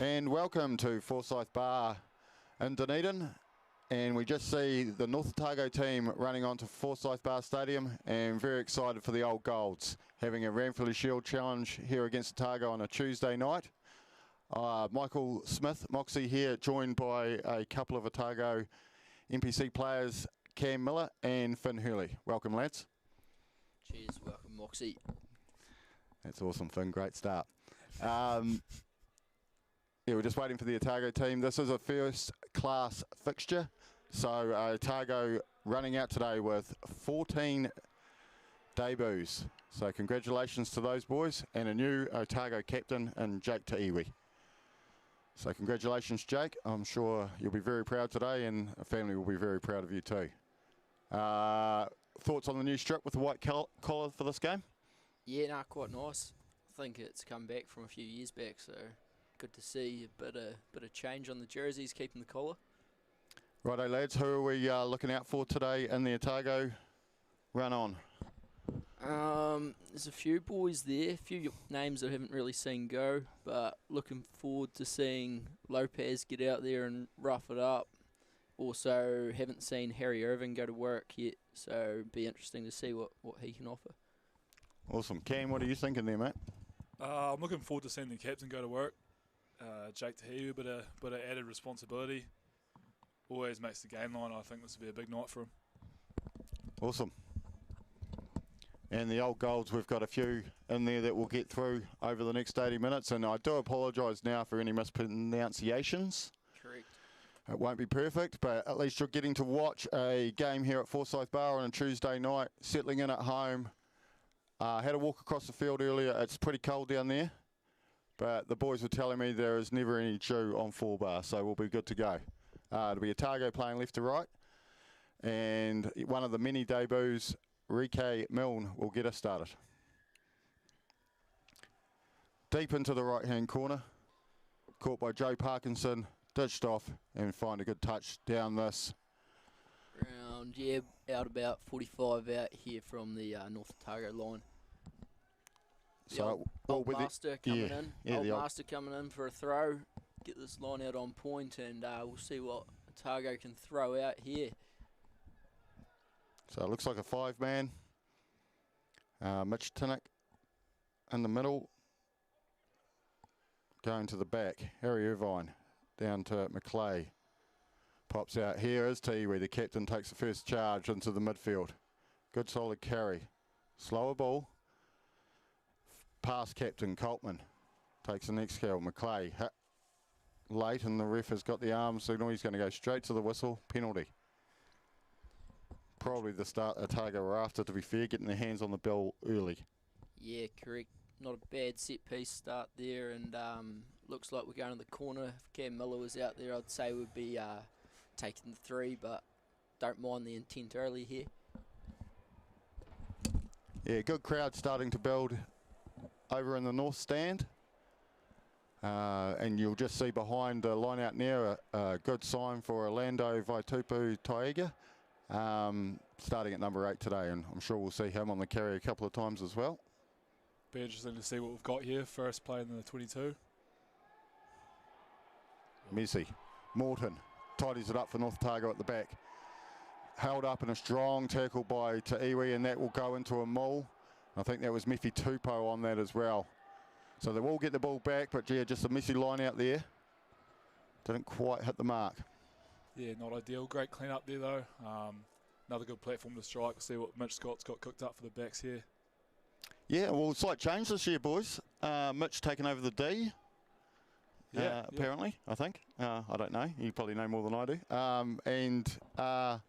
And welcome to Forsyth Barr in Dunedin. And we just see the North Otago team running onto Forsyth Barr Stadium, and very excited for the old Golds, having a Ranfurly Shield challenge here against Otago on a Tuesday night. Michael Smith, Moxie here, joined by a couple of Otago NPC players, Cam Miller and Finn Hurley. Welcome, lads. Cheers, welcome, Moxie. That's awesome, Finn. Great start. Yeah, we're just waiting for the Otago team. This is a first-class fixture. So Otago running out today with 14 debuts. So congratulations to those boys, and a new Otago captain in Jake Ta'iwi. So congratulations, Jake. I'm sure you'll be very proud today, and a family will be very proud of you too. Thoughts on the new strip with the white collar for this game? Yeah, quite nice. I think it's come back from a few years back, so good to see a bit of change on the jerseys, keeping the collar. Righto, lads. Who are we looking out for today in the Otago run on? There's a few boys there, a few names that I haven't really seen go, but looking forward to seeing Lopez get out there and rough it up. Also, haven't seen Harry Irving go to work yet, so it'd be interesting to see what he can offer. Awesome. Cam, what are you thinking there, mate? I'm looking forward to seeing the captain go to work. Jake Ta'iwi, bit of added responsibility. Always makes the game line. I think this will be a big night for him. Awesome. And the old Golds, we've got a few in there that we'll get through over the next 80 minutes. And I do apologise now for any mispronunciations. Correct. It won't be perfect, but at least you're getting to watch a game here at Forsyth Barr on a Tuesday night, settling in at home. Had a walk across the field earlier. It's pretty cold down there. But the boys were telling me there is never any dew on 4 bar, so we'll be good to go. It'll be Otago playing left to right. And one of the many debuts, Rike Milne, will get us started. Deep into the right-hand corner. Caught by Joe Parkinson, ditched off, and find a good touch down this. Around, yeah, out about 45 out here from the North Otago line. So old Master coming in. Yeah, old Master coming in for a throw. Get this line out on point, and we'll see what Otago can throw out here. So it looks like a 5-man. Mitch Tinnock in the middle. Going to the back. Harry Irvine down to McClay. Pops out. Here is Ta'iwi. The captain takes the first charge into the midfield. Good solid carry. Slower ball. Past captain Coltman. Takes the next kill. McClay hit late, and the ref has got the arm signal. He's going to go straight to the whistle. Penalty. Probably the start Otago were after, to be fair, getting their hands on the ball early. Yeah, correct. Not a bad set-piece start there, and looks like we're going to the corner. If Cam Miller was out there, I'd say we'd be taking the 3, but don't mind the intent early here. Yeah, good crowd starting to build over in the north stand. And you'll just see behind the line out near a good sign for Orlando Vaitupu Taiga, starting at number 8 today, and I'm sure we'll see him on the carry a couple of times as well. Be interesting to see what we've got here. First play in the 22. Messi. Morton tidies it up for North Otago at the back. Held up in a strong tackle by Ta'iwi, and that will go into a maul. I think that was Miffy Tupou on that as well. So they will get the ball back, but yeah, just a messy line out there. Didn't quite hit the mark. Yeah, not ideal. Great clean up there though. Another good platform to strike. See what Mitch Scott's got cooked up for the backs here. Yeah, well, slight change this year, boys. Mitch taking over the D. Apparently, I think. I don't know. You probably know more than I do.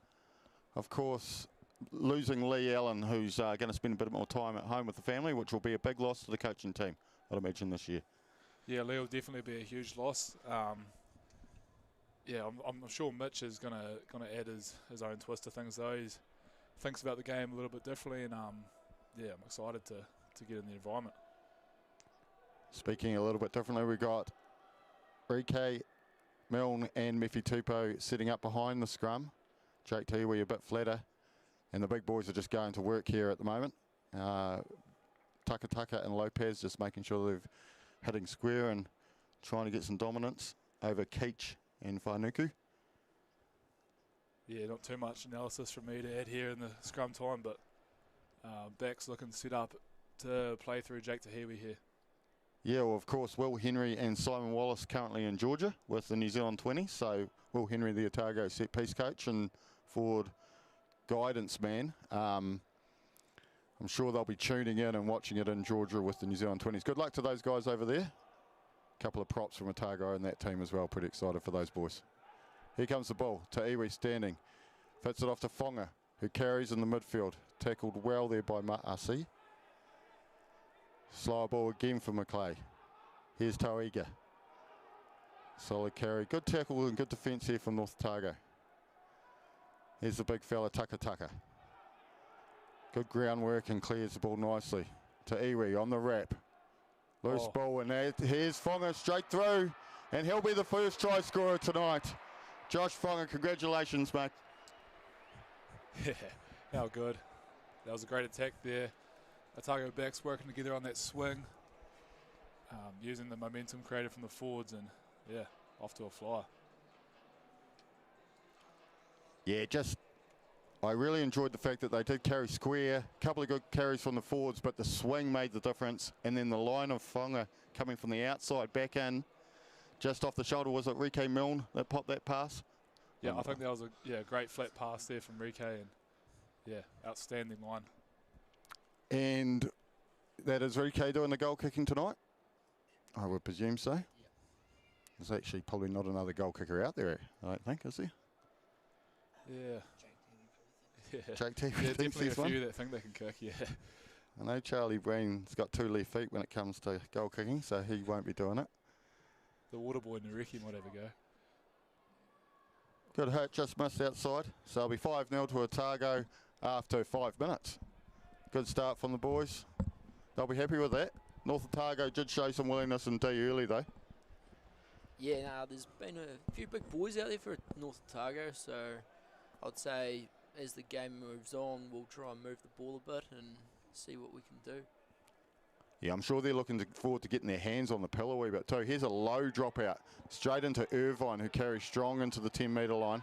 Of course, losing Lee Allen, who's going to spend a bit more time at home with the family, which will be a big loss to the coaching team, I'd imagine, this year. Yeah, Lee will definitely be a huge loss. Yeah, I'm sure Mitch is going to add his own twist to things, though. He thinks about the game a little bit differently, and yeah, I'm excited to get in the environment. Speaking a little bit differently, we got Rike Milne and Miffy Tupou setting up behind the scrum. Jake Ta'iwi a bit flatter, and the big boys are just going to work here at the moment. Tucker and Lopez just making sure they're hitting square and trying to get some dominance over Keach and Whanuku. Yeah, not too much analysis from me to add here in the scrum time, but back's looking set up to play through Jake Tahiwi here. Yeah, well, of course, Will Henry and Simon Wallace currently in Georgia with the New Zealand 20. So Will Henry, the Otago set piece coach and forward guidance man. I'm sure they'll be tuning in and watching it in Georgia with the New Zealand 20s. Good luck to those guys over there. Couple of props from Otago and that team as well. Pretty excited for those boys. Here comes the ball. Ta'iwi standing. Fits it off to Whanga, who carries in the midfield. Tackled well there by Ma'asi. Slower ball again for McClay. Here's Tauiga. Solid carry. Good tackle and good defence here from North Otago. Here's the big fella, Takataka. Good groundwork and clears the ball nicely. Ta'iwi on the wrap. Loose ball, and here's Whanga straight through, and he'll be the first try scorer tonight. Josh Whanga, congratulations, mate. Yeah, how good. That was a great attack there. Otago backs working together on that swing, using the momentum created from the forwards, and yeah, off to a flyer. Yeah, I really enjoyed the fact that they did carry square, a couple of good carries from the forwards, but the swing made the difference. And then the line of Whanga coming from the outside back in, just off the shoulder. Was it Rike Milne that popped that pass? Yeah, I think that was a great flat pass there from Rike, and yeah, outstanding line. And that is Rike doing the goal kicking tonight? I would presume so. Yep. There's actually probably not another goal kicker out there, I don't think, is there? Yeah. Jake T. Yeah, definitely a few that think they can kick, yeah. I know Charlie Breen's got 2 left feet when it comes to goal kicking, so he won't be doing it. The water boy Nareki might have a go. Good hit, just missed outside. So it'll be 5-0 to Otago after 5 minutes. Good start from the boys. They'll be happy with that. North Otago did show some willingness in D early though. Yeah, there's been a few big boys out there for North Otago, so I'd say as the game moves on, we'll try and move the ball a bit and see what we can do. Yeah, I'm sure they're looking forward to getting their hands on the pill a wee bit too. Here's a low dropout, straight into Irvine, who carries strong into the 10-metre line.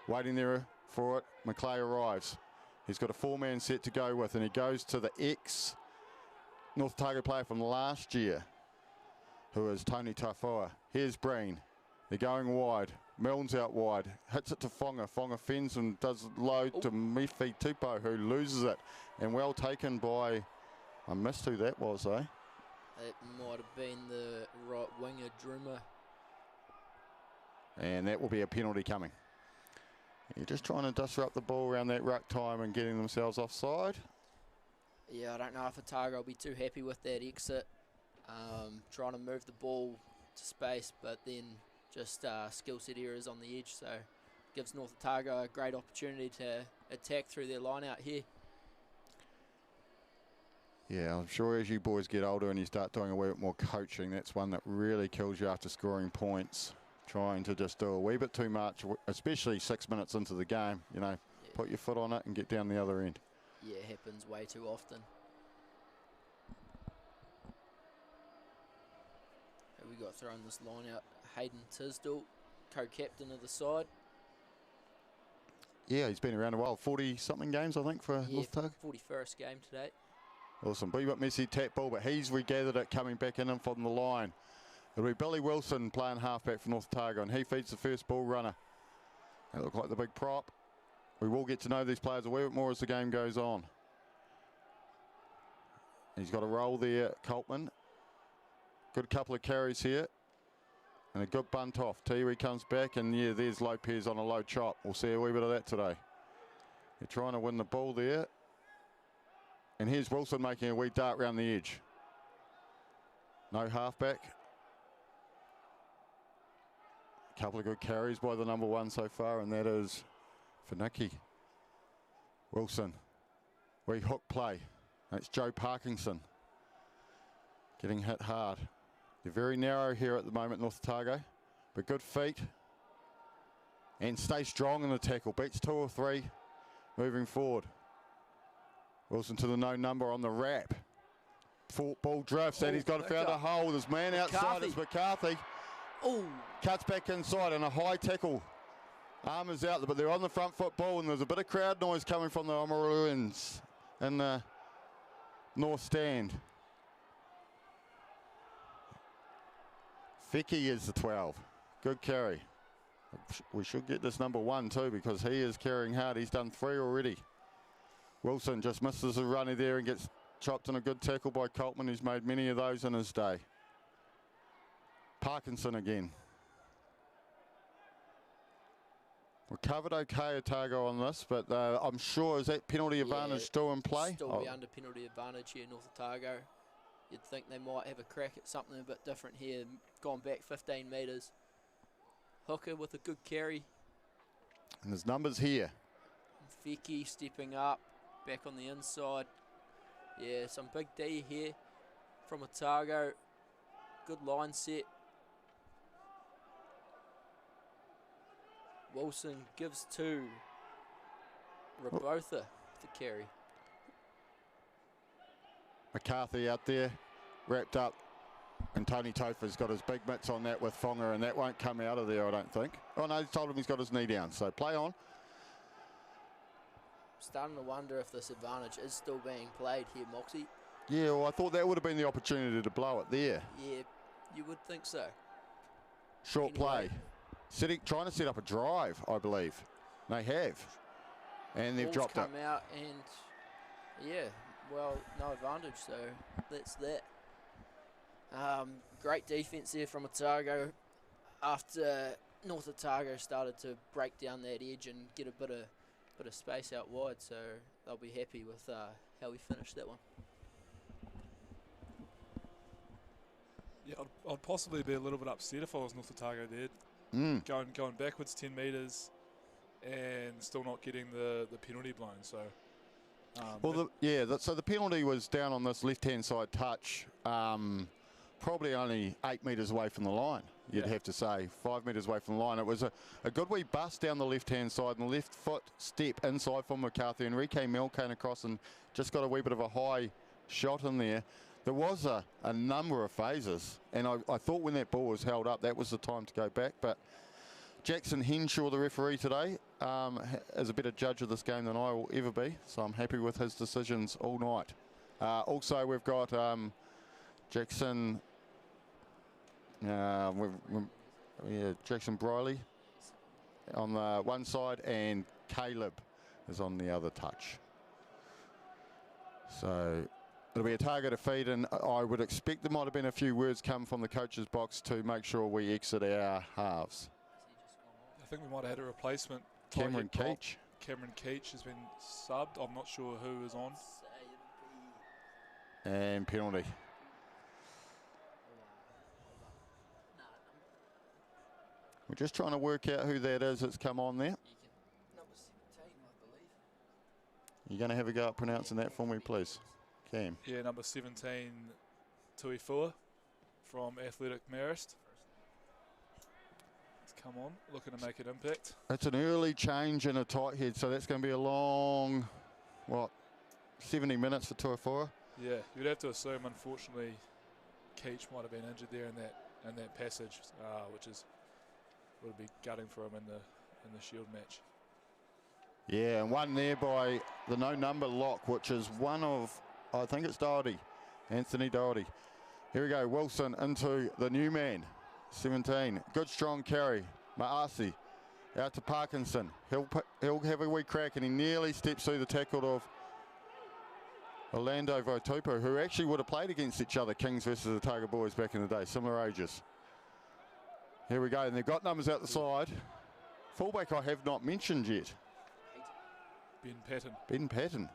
Waiting there for it, McClay arrives. He's got a 4-man set to go with, and he goes to the ex-North Otago player from last year, who is Tony Tafua. Here's Breen. They're going wide. Milne's out wide. Hits it to Whanga. Whanga fends and does load to Mifi Tupo, who loses it. And well taken by, I missed who that was, eh? It might have been the right winger, Druma. And that will be a penalty coming. You're just trying to disrupt the ball around that ruck time and getting themselves offside. Yeah, I don't know if Otago will be too happy with that exit. Trying to move the ball to space, but then just skill set errors on the edge, so gives North Otago a great opportunity to attack through their line out here. Yeah, I'm sure as you boys get older and you start doing a wee bit more coaching, that's one that really kills you after scoring points. Trying to just do a wee bit too much, especially 6 minutes into the game, you know, put your foot on it and get down the other end. Yeah, it happens way too often. We got throwing this line out, Hayden Tisdall, co-captain of the side. Yeah, he's been around a while, 40-something games, I think, for North Otago. 41st game today. Awesome. But Messi tap ball, but he's regathered it coming back in and from the line. It'll be Billy Wilson playing halfback for North Otago, and he feeds the first ball runner. They look like the big prop. We will get to know these players a wee bit more as the game goes on. He's got a roll there, Coltman. Good couple of carries here. And a good bunt off. Tiwi comes back, and yeah, there's Lopez on a low chop. We'll see a wee bit of that today. They're trying to win the ball there. And here's Wilson making a wee dart round the edge. No halfback. A couple of good carries by the number 1 so far, and that is Finiki. Wilson. Wee hook play. That's Joe Parkinson. Getting hit hard. They're very narrow here at the moment, North Otago, but good feet. And stay strong in the tackle. Beats 2 or 3. Moving forward. Wilson to the no number on the wrap. Ball drifts, and he's got found a hole. There's man outside. It's McCarthy. Oh, Cuts back inside and a high tackle. Arm is out, but they're on the front foot ball, and there's a bit of crowd noise coming from the Oamaruans in the north stand. Feki is the 12. Good carry. We should get this number 1 too, because he is carrying hard. He's done 3 already. Wilson just misses a runner there and gets chopped in a good tackle by Coltman, who's made many of those in his day. Parkinson again. We covered okay Otago on this, but I'm sure, is that penalty advantage still in play? Still be under penalty advantage here, North Otago. You'd think they might have a crack at something a bit different here. Gone back 15 metres. Hooker with a good carry. And there's numbers here. Feki stepping up, back on the inside. Yeah, some big D here from Otago. Good line set. Wilson gives to Rabotha to carry. McCarthy out there, wrapped up, and Tony Topher's got his big mitts on that with Fonga, and that won't come out of there, I don't think. Oh no, he's told him he's got his knee down, so play on. Starting to wonder if this advantage is still being played here, Moxie. Yeah, well, I thought that would have been the opportunity to blow it there. Yeah, you would think so. Short play. Trying to set up a drive, I believe. They have. And they've Ball's dropped it. come out and, yeah, well, no advantage, so that's that. Great defence there from Otago after North Otago started to break down that edge and get a bit of space out wide, so they'll be happy with how we finished that one. Yeah, I'd possibly be a little bit upset if I was North Otago there. Going backwards 10 metres and still not getting the penalty blown. So, so the penalty was down on this left-hand side touch, probably only 8 metres away from the line. You'd have to say 5 metres away from the line. It was a good wee bust down the left-hand side and the left foot step inside from McCarthy. Enrique Mel came across and just got a wee bit of a high shot in there. There was a number of phases, and I thought when that ball was held up, that was the time to go back. But Jackson Henshaw, the referee today, is a better judge of this game than I will ever be, so I'm happy with his decisions all night. Also, we've got Jackson, Jackson Briley on the one side, and Caleb is on the other touch. So it'll be a target to feed, and I would expect there might have been a few words come from the coach's box to make sure we exit our halves. I think we might have had a replacement. Cameron Keach. Cameron Keach has been subbed. I'm not sure who is on. And penalty. We're just trying to work out who that is that's come on there. Number 17, I believe. You're going to have a go at pronouncing that for me, please, Cam. Yeah, number 17, Tuifua from Athletic Marist. He's come on, looking to make an impact. That's an early change in a tight head, so that's going to be a long, 70 minutes for Tuifua? Yeah, you'd have to assume, unfortunately, Keach might have been injured there in that passage, which would be gutting for him in the Shield match. Yeah, and one there by the no number lock, which is one of, I think it's Doherty, Anthony Doherty. Here we go, Wilson into the new man, 17. Good strong carry, Maasi out to Parkinson. He'll have a wee crack, and he nearly steps through the tackle of Orlando Votupo, who actually would have played against each other, Kings versus Otago boys back in the day, similar ages. Here we go, and they've got numbers out the side. Fullback I have not mentioned yet. Ben Patton.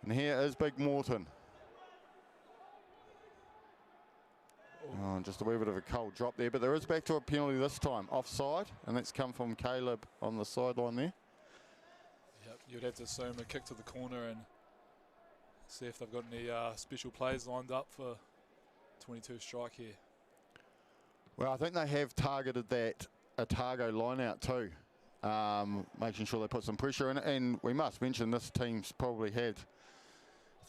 And here is Big Morton. Oh, just a wee bit of a cold drop there, but there is back to a penalty this time. Offside, and that's come from Caleb on the sideline there. Yep, you'd have to assume a kick to the corner and see if they've got any special plays lined up for 22 strike here. Well, I think they have targeted that Otago line out too, making sure they put some pressure in it. And we must mention this team's probably had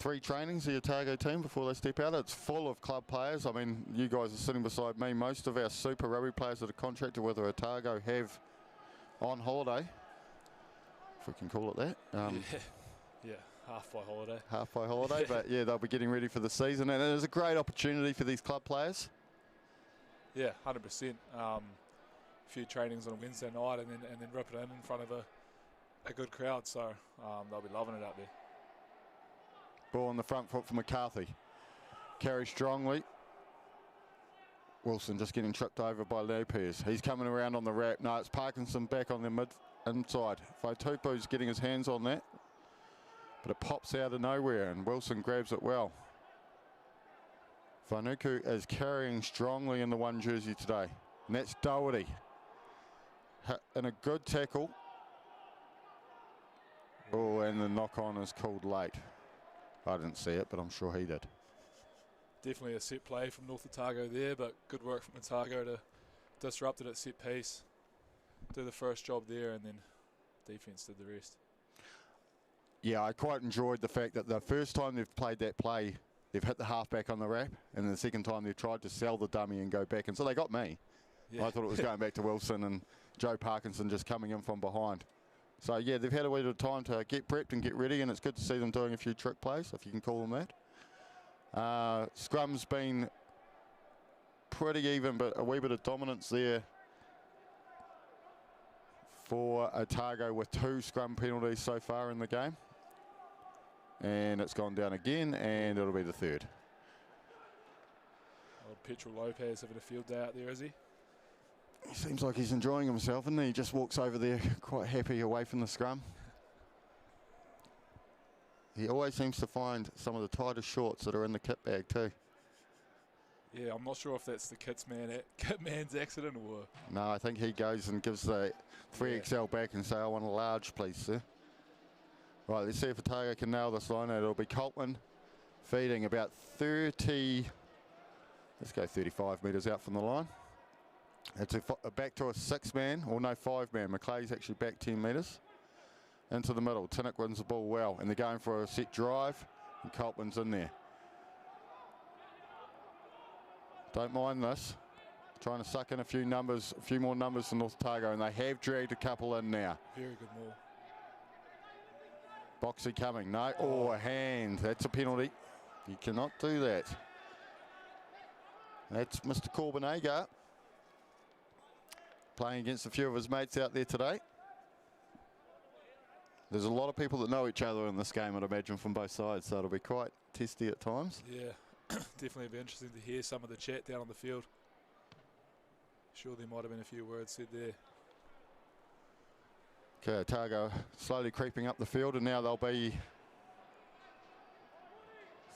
3 trainings, the Otago team, before they step out. It's full of club players. I mean, you guys are sitting beside me. Most of our Super Rugby players that are contracted with Otago have on holiday, if we can call it that. Yeah, halfway holiday. Halfway holiday, but yeah, they'll be getting ready for the season. And it is a great opportunity for these club players. Yeah, 100%. A few trainings on a Wednesday night and then rip it in front of a good crowd. So they'll be loving it out there. Ball on the front foot for McCarthy. Carry strongly. Wilson just getting tripped over by Lopez. He's coming around on the wrap. No, it's Parkinson back on the mid inside. Vaitupu's getting his hands on that. But it pops out of nowhere and Wilson grabs it well. Vanuku is carrying strongly in the 1 jersey today. And that's Doherty. And a good tackle. Oh, and the knock-on is called late. I didn't see it, but I'm sure he did. Definitely a set play from North Otago there, but good work from Otago to disrupt it at set piece. Do the first job there, and then defence did the rest. Yeah, I quite enjoyed the fact that the first time they've played that play, they've hit the halfback on the wrap, and the second time they've tried to sell the dummy and go back, and so they got me. Yeah. I thought it was going back to Wilson and Joe Parkinson just coming in from behind. So yeah, they've had a wee bit of time to get prepped and get ready, and it's good to see them doing a few trick plays, if you can call them that. Scrum's been pretty even, but a wee bit of dominance there for Otago with 2 scrum penalties so far in the game. And it's gone down again, and it'll be the 3rd. Old Petrol Lopez having a field day out there, is he? He seems like he's enjoying himself, and he just walks over there quite happy away from the scrum. He always seems to find some of the tightest shorts that are in the kit bag too. Yeah, I'm not sure if that's the kit man's accident or... No, I think he goes and gives the 3XL back and say, I want a large, please, sir. Right, let's see if Otago can nail this line. It'll be Coltman feeding about 30, let's go 35 metres out from the line. It's back to a 6-man, or no, 5-man. McClay's actually back 10 metres. Into the middle. Tinnock wins the ball well, and they're going for a set drive, and Coltman's in there. Don't mind this. Trying to suck in a few more numbers for North Otago, and they have dragged a couple in now. Very good ball. Boxy coming. No. Oh, a hand. That's a penalty. You cannot do that. That's Mr. Corbenager playing against a few of his mates out there today. There's a lot of people that know each other in this game, I'd imagine, from both sides, so it'll be quite testy at times. Yeah, definitely be interesting to hear some of the chat down on the field. Sure there might have been a few words said there. Okay, Otago slowly creeping up the field, and now they'll be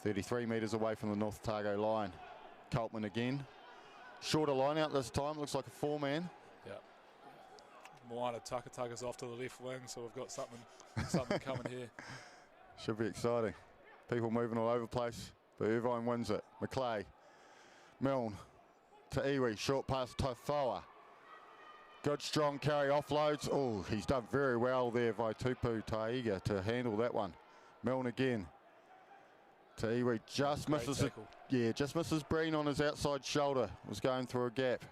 33 metres away from the North Otago line. Coltman again. Shorter line out this time, looks like a 4-man. Yeah. Moana Takataka's off to the left wing, so we've got something coming here. Should be exciting. People moving all over the place, but Irvine wins it. McClay. Milne to Iwi, short pass to Tofoa. Good strong carry offloads. Oh, he's done very well there, Vaitupu Taiga, to handle that one. Milne again to Iwi, just misses it. Yeah, just misses Breen on his outside shoulder. Was going through a gap.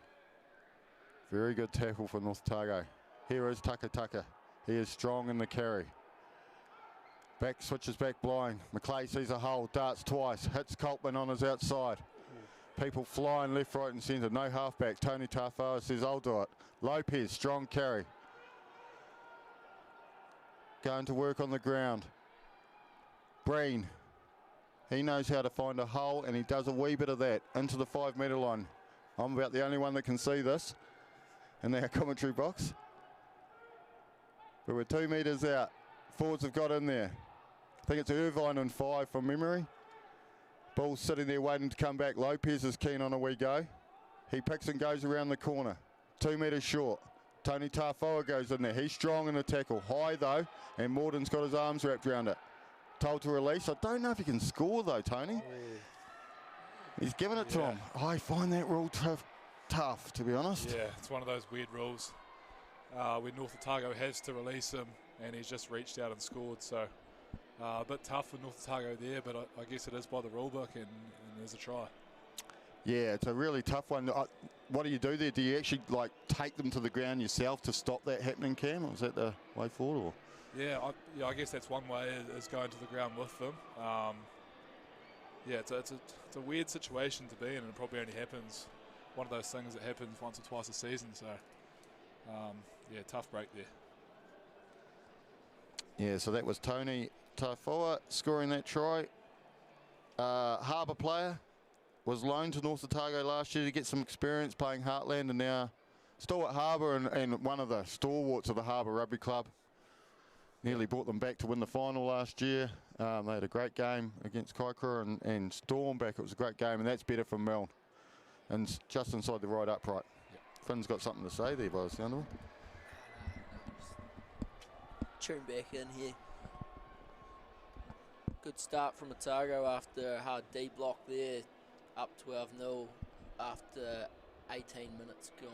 Very good tackle for North Otago. Here is Takataka. He is strong in the carry. Back, switches back blind. McClay sees a hole, darts twice, hits Coltman on his outside. People flying left, right and centre. No halfback. Tony Tafawa says, I'll do it. Lopez, strong carry. Going to work on the ground. Breen. He knows how to find a hole, and he does a wee bit of that into the 5-metre line. I'm about the only one that can see this in our commentary box. But we're 2 metres out. Forwards have got in there. I think it's Irvine and 5 from memory. Ball's sitting there waiting to come back. Lopez is keen on a wee go. He picks and goes around the corner. 2 metres short. Tony Tafoa goes in there. He's strong in the tackle. High though, and Morden's got his arms wrapped around it. Told to release. I don't know if he can score though, Tony. He's given it to him. I find that rule tough, to be honest. Yeah, it's one of those weird rules where North Otago has to release him, and he's just reached out and scored. So A bit tough for North Otago there, but I guess it is by the rule book, and there's a try. Yeah, it's a really tough one. What do you do there? Do you actually like take them to the ground yourself to stop that happening, Cam? Or is that the way forward? Or? Yeah, I guess that's one way, is going to the ground with them. Yeah, it's a weird situation to be in, and it probably only happens, one of those things that happens once or twice a season. So, yeah, tough break there. Yeah, so that was Tony Taifoa scoring that try. Harbour player, was loaned to North Otago last year to get some experience playing Heartland, and now still at Harbour and one of the stalwarts of the Harbour Rugby Club. Nearly brought them back to win the final last year. They had a great game against Kaikoura and Storm back. It was a great game, and that's better from Milne. And just inside the right upright. Yep. Finn's got something to say there by the sound of it. Tune back in here. Good start from Otago after a hard D block there. Up 12-0 after 18 minutes gone.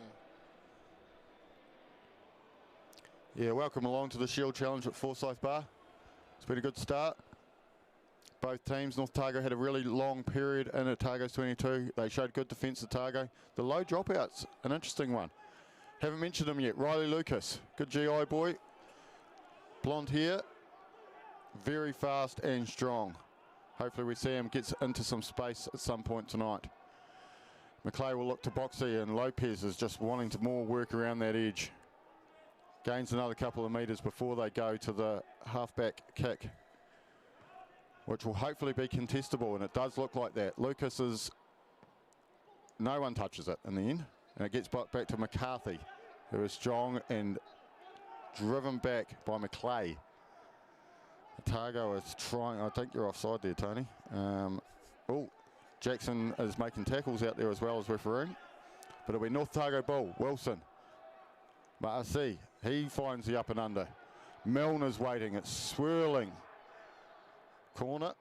Yeah, welcome along to the Shield Challenge at Forsyth Barr. It's been a good start. Both teams, North Otago had a really long period in Otago's 22. They showed good defence at Otago. The low dropouts, an interesting one. Haven't mentioned him yet. Riley Lucas, good GI boy. Blonde hair, very fast and strong. Hopefully we see him get into some space at some point tonight. McClay will look to Boxy, and Lopez is just wanting to more work around that edge. Gains another couple of metres before they go to the halfback kick, which will hopefully be contestable, and it does look like that. Lucas is, no one touches it in the end, and it gets back to McCarthy, who is strong and driven back by McClay. Otago is trying, I think you're offside there, Tony. Oh, Jackson is making tackles out there as well as refereeing, but it'll be North Otago ball. Wilson, Ma'asi, he finds the up and under. Milne is waiting, it's swirling. Corner.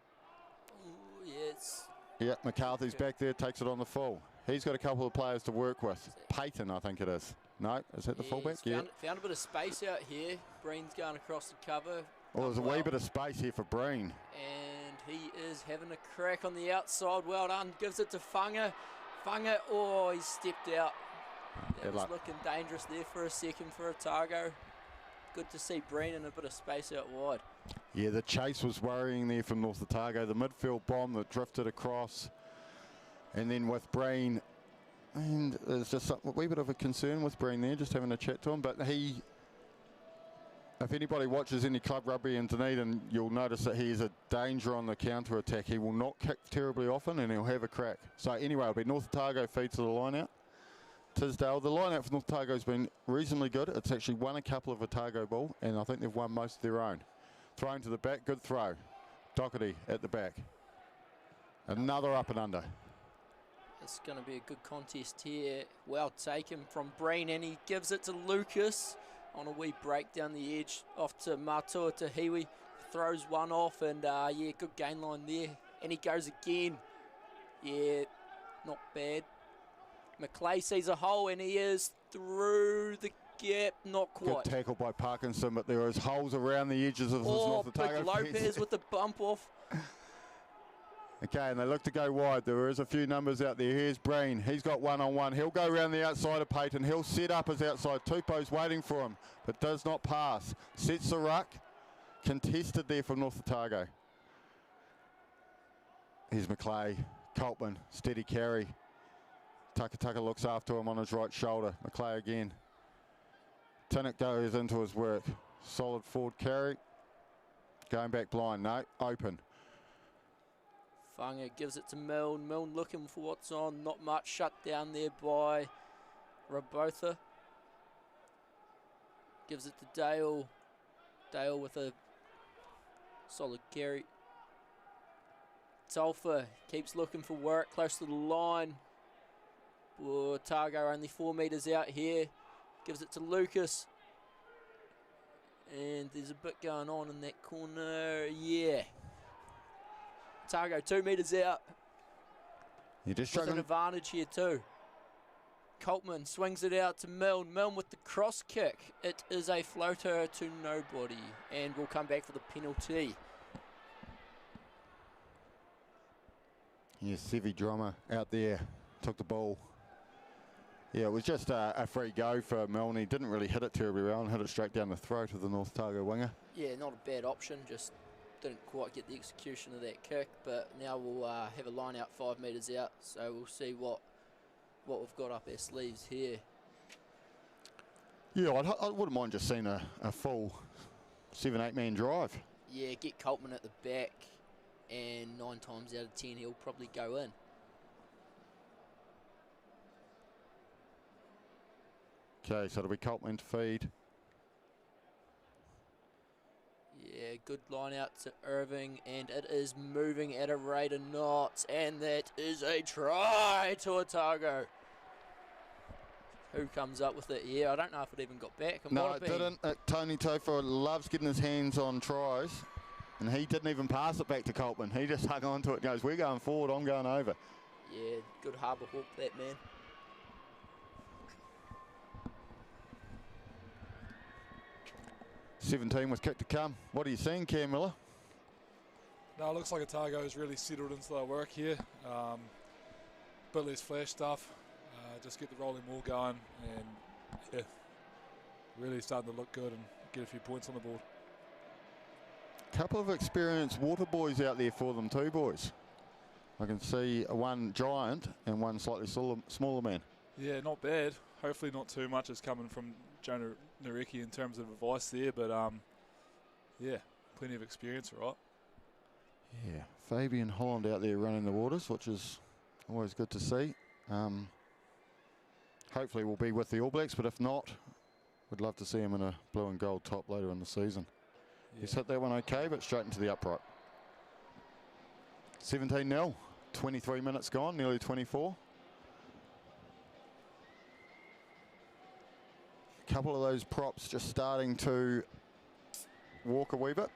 Ooh, yes. Yeah, McCarthy's back there, takes it on the full. He's got a couple of players to work with. Peyton, I think it is. No, is that the fullback? Yeah. Found a bit of space out here. Breen's going across the cover. Well, there's a wee bit of space here for Breen. And he is having a crack on the outside. Well done. Gives it to Funga. Funga, oh, he's stepped out. That was looking dangerous there for a second for Otago. Good to see Breen in a bit of space out wide. Yeah, the chase was worrying there from North Otago. The midfield bomb that drifted across. And then with Breen, and there's just a wee bit of a concern with Breen there, just having a chat to him. But he, if anybody watches any club rugby in Dunedin, you'll notice that he is a danger on the counter attack. He will not kick terribly often, and he'll have a crack. So anyway, it'll be North Otago feeds to the line out. Tisdale, the line out for North Otago has been reasonably good. It's actually won a couple of Otago ball, and I think they've won most of their own. Thrown to the back, good throw. Doherty at the back. Another up and under. It's going to be a good contest here. Well taken from Breen, and he gives it to Lucas on a wee break down the edge. Off to Matua Tahiwi. Throws one off, and yeah, good gain line there. And he goes again. Yeah, not bad. McClay sees a hole, and he is through the gap. Not quite. Good tackle by Parkinson, but there is holes around the edges of this North Otago. Big Lopez with the bump off. Okay, and they look to go wide. There is a few numbers out there. Here's Breen. He's got one-on-one. He'll go around the outside of Peyton. He'll set up his outside. Tupou's waiting for him, but does not pass. Sets the ruck. Contested there from North Otago. Here's McClay. Coltman, steady carry. Tucker looks after him on his right shoulder. McClay again. Tinnock goes into his work. Solid forward carry. Going back blind. No, open. Funga gives it to Milne. Milne looking for what's on. Not much. Shut down there by Rabotha. Gives it to Dale. Dale with a solid carry. Telfer keeps looking for work close to the line. Otago only 4 metres out here. Gives it to Lucas. And there's a bit going on in that corner. Yeah. Otago 2 metres out. You're just with struggling. an advantage here too. Coltman swings it out to Milne. Milne with the cross kick. It is a floater to nobody. And we'll come back for the penalty. Yeah, Sevi Drummer out there, took the ball. Yeah, it was just a free go for Milne. He didn't really hit it terribly well and hit it straight down the throat of the North Otago winger. Yeah, not a bad option, just didn't quite get the execution of that kick, but now we'll have a line out 5 metres out, so we'll see what we've got up our sleeves here. Yeah, I wouldn't mind just seeing a full 7-8 man drive. Yeah, get Coltman at the back, and 9 times out of 10 he'll probably go in. Okay, so it'll be Coltman to feed. Yeah, good line out to Irving, and it is moving at a rate of knots, and that is a try to Otago. Who comes up with it? Yeah, I don't know if it even got back. No, it didn't. Tony Tofo loves getting his hands on tries, and he didn't even pass it back to Coltman. He just hung on to it and goes, we're going forward, I'm going over. Yeah, good harbour hawk, that man. "17 with kick to come." What are you seeing, Cam Miller? No, it looks like Otago's really settled into their work here. Bit less flash stuff. Just get the rolling ball going, and yeah, really starting to look good and get a few points on the board. Couple of experienced water boys out there for them too, boys. I can see one giant and one slightly smaller man. Yeah, not bad. Hopefully not too much is coming from Jonah Nareki in terms of advice there, but yeah, plenty of experience, right? Yeah, Fabian Holland out there running the waters, which is always good to see. Hopefully we'll be with the All Blacks, but if not, we'd love to see him in a blue and gold top later in the season. Yeah. He's hit that one okay, but straight into the upright. 17-0, 23 minutes gone, nearly 24. Couple of those props just starting to walk a wee bit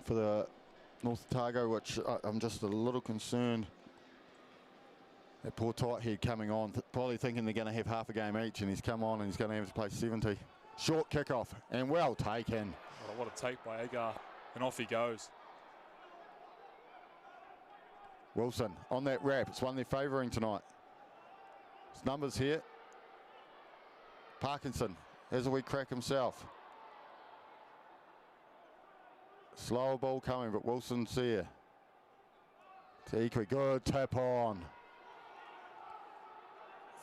for the North Otago, which I'm just a little concerned. That poor tight head coming on, probably thinking they're going to have half a game each, and he's come on and he's going to have to play 70. Short kickoff, and well taken. Oh, what a take by Agar, and off he goes. Wilson on that wrap. It's one they're favouring tonight. His numbers here. Parkinson has a wee crack himself. Slower ball coming, but Wilson's there. Tikwi, good tap on.